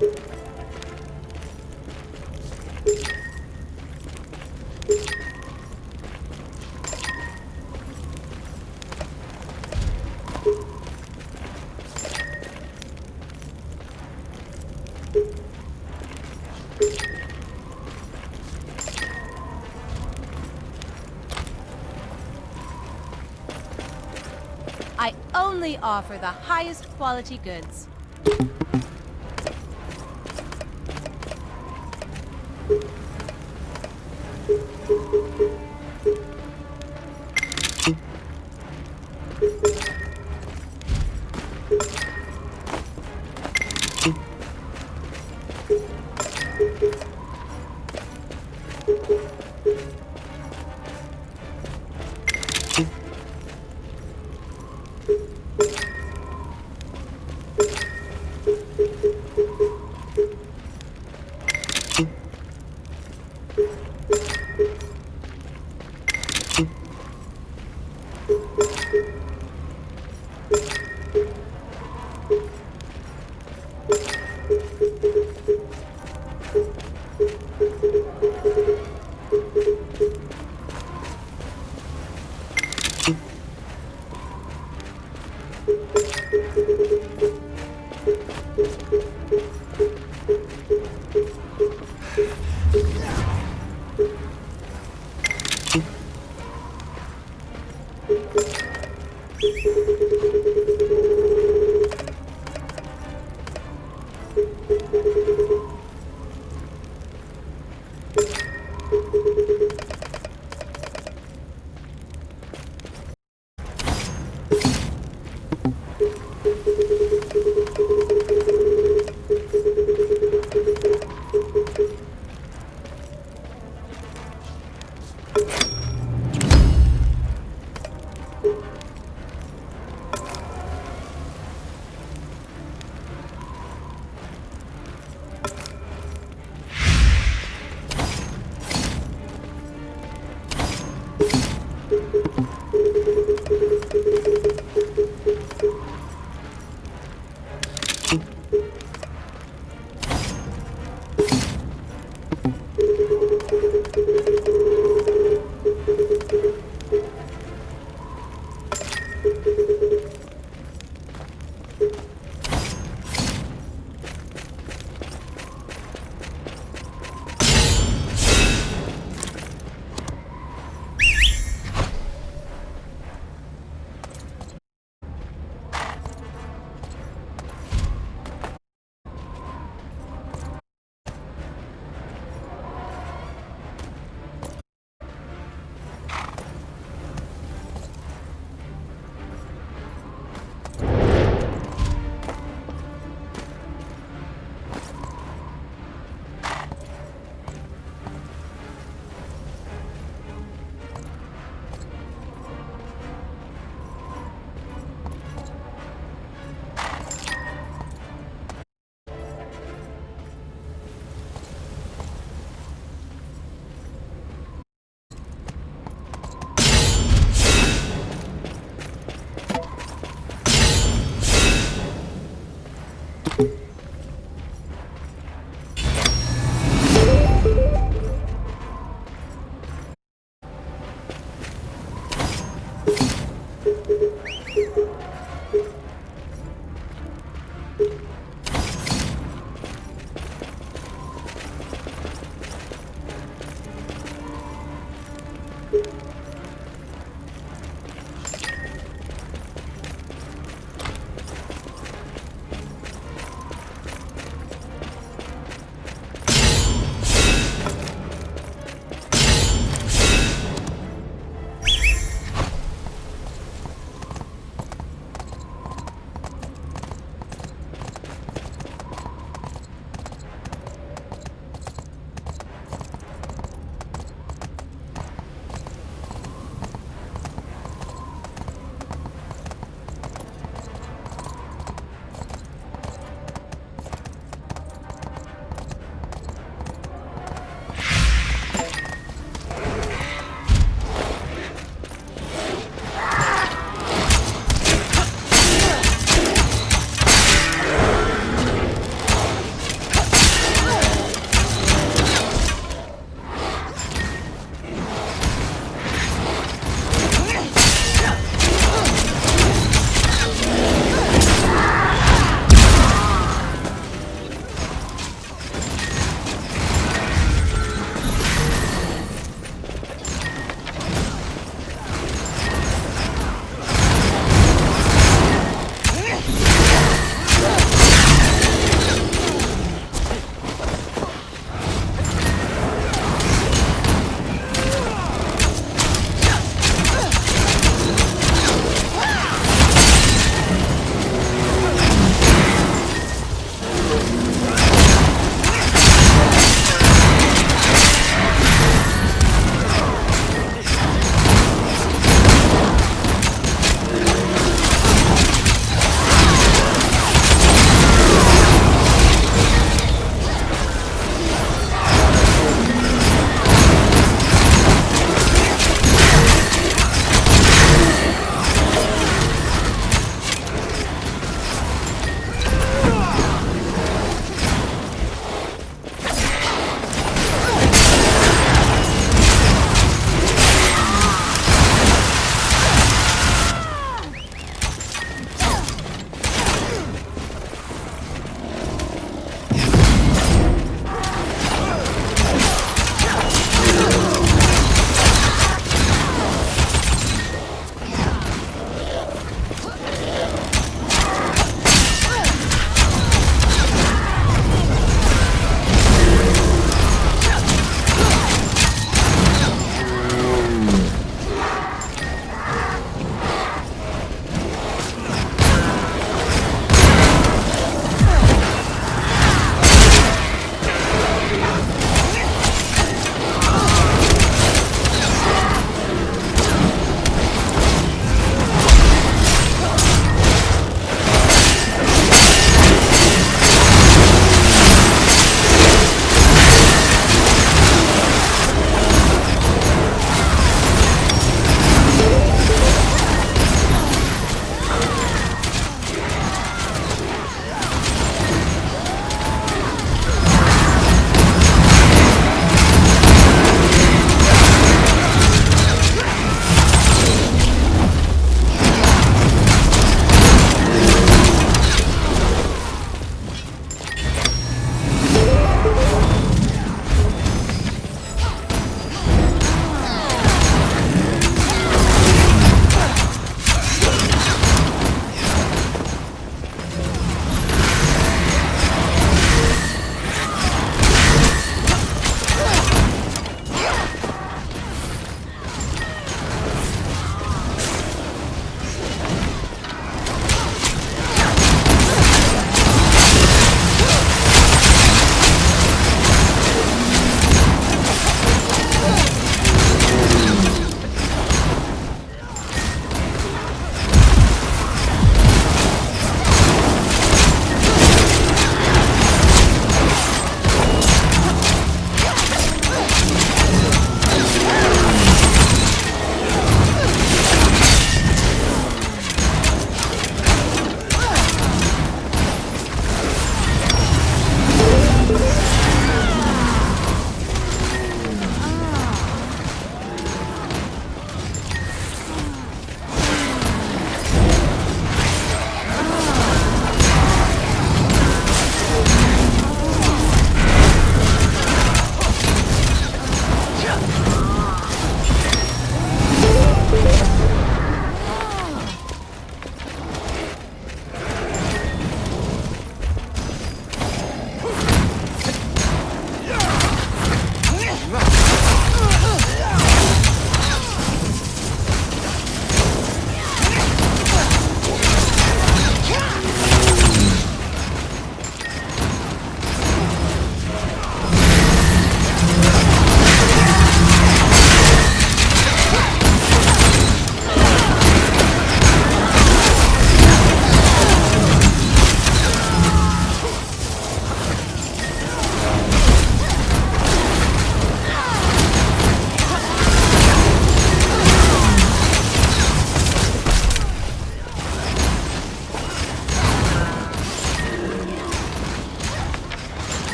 I only offer the highest quality goods.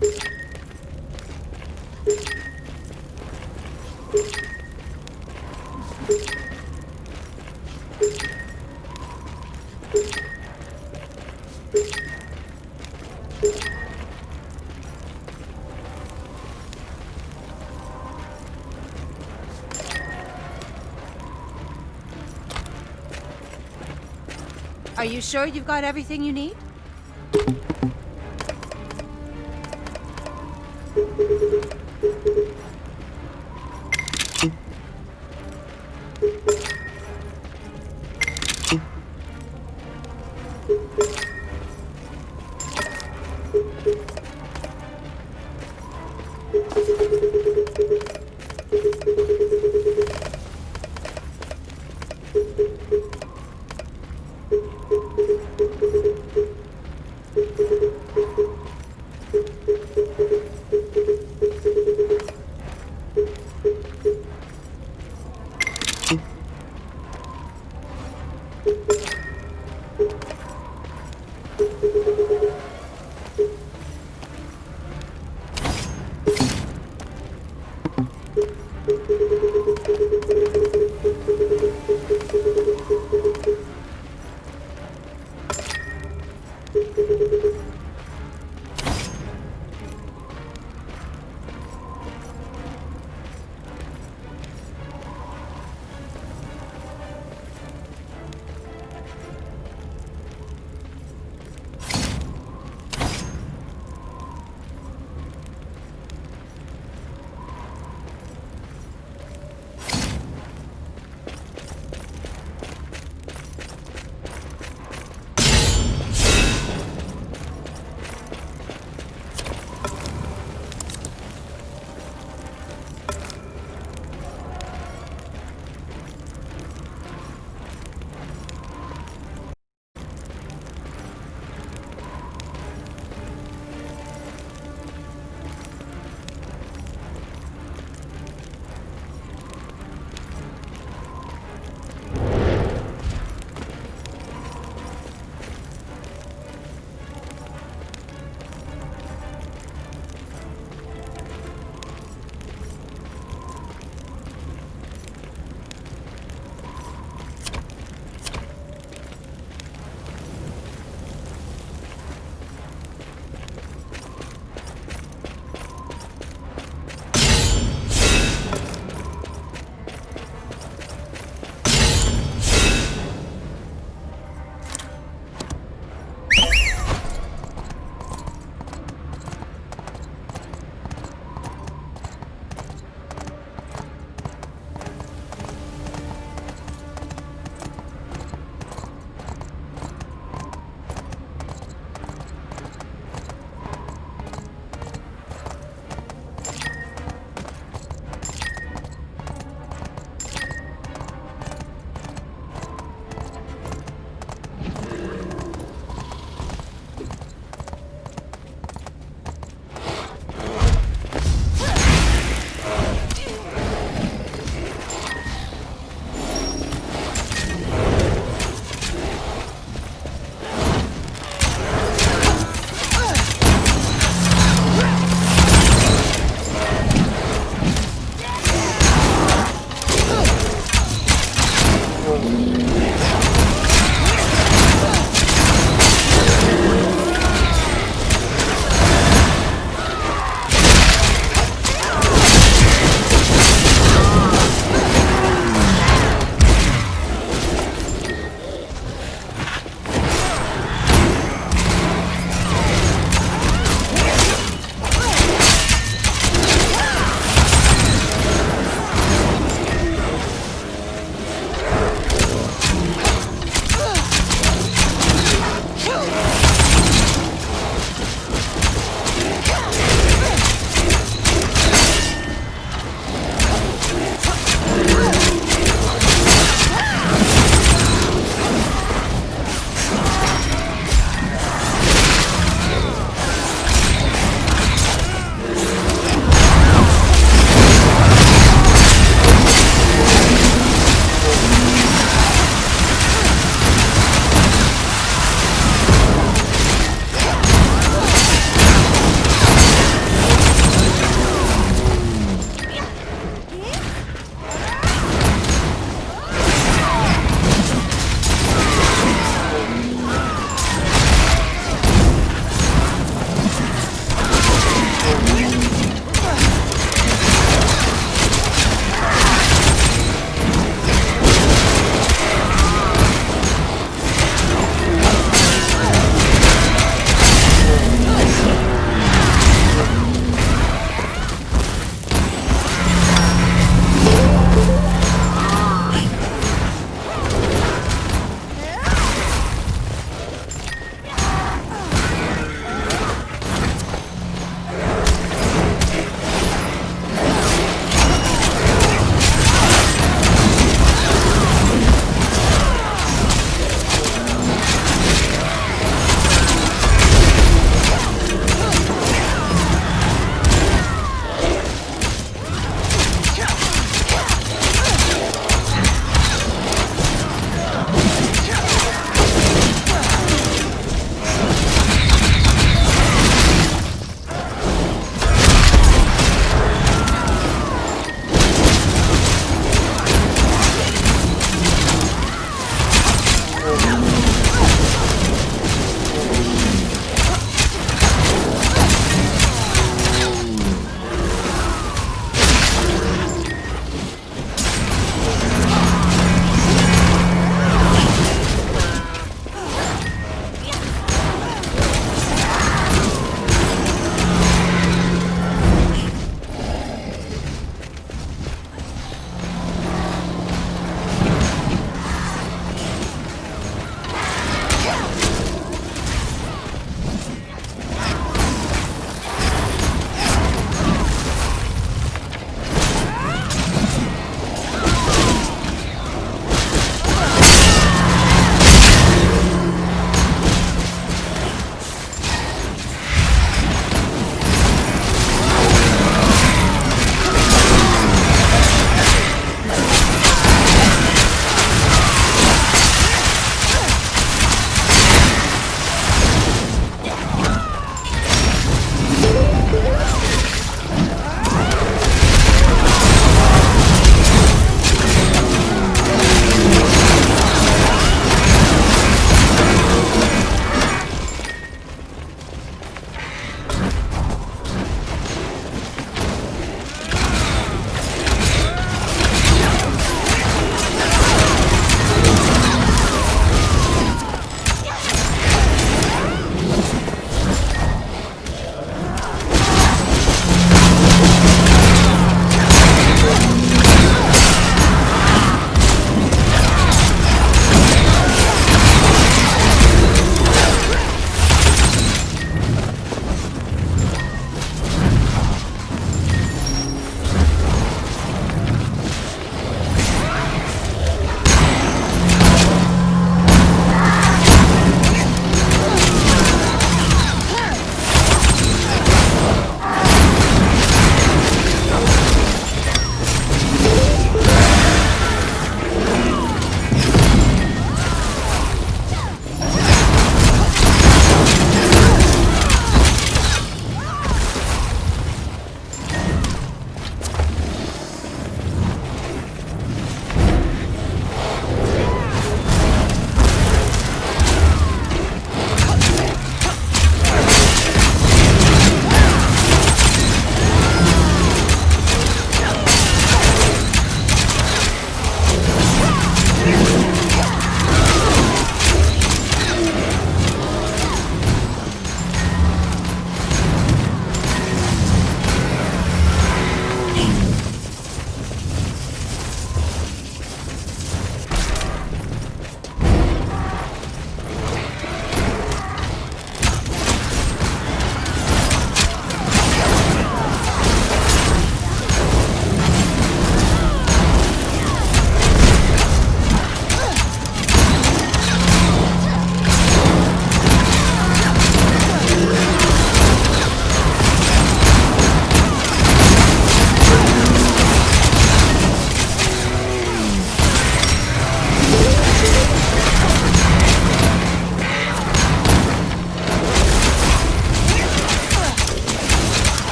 Are you sure you've got everything you need?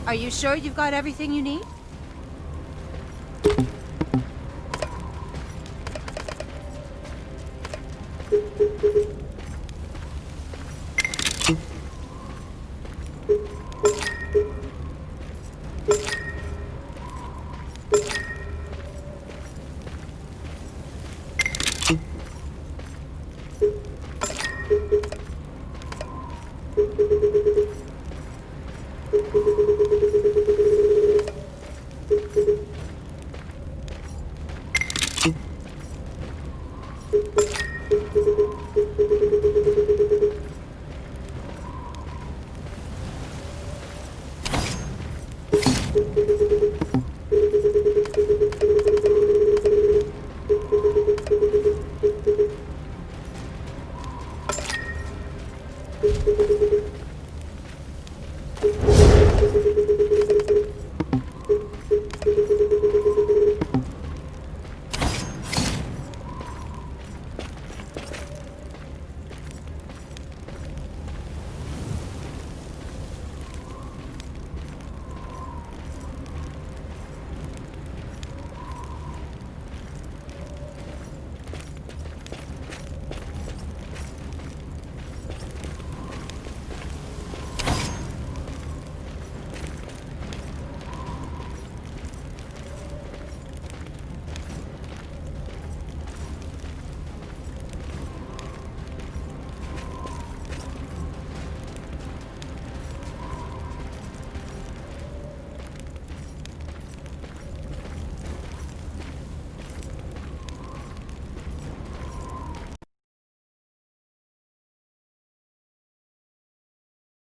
Are you sure you've got everything you need?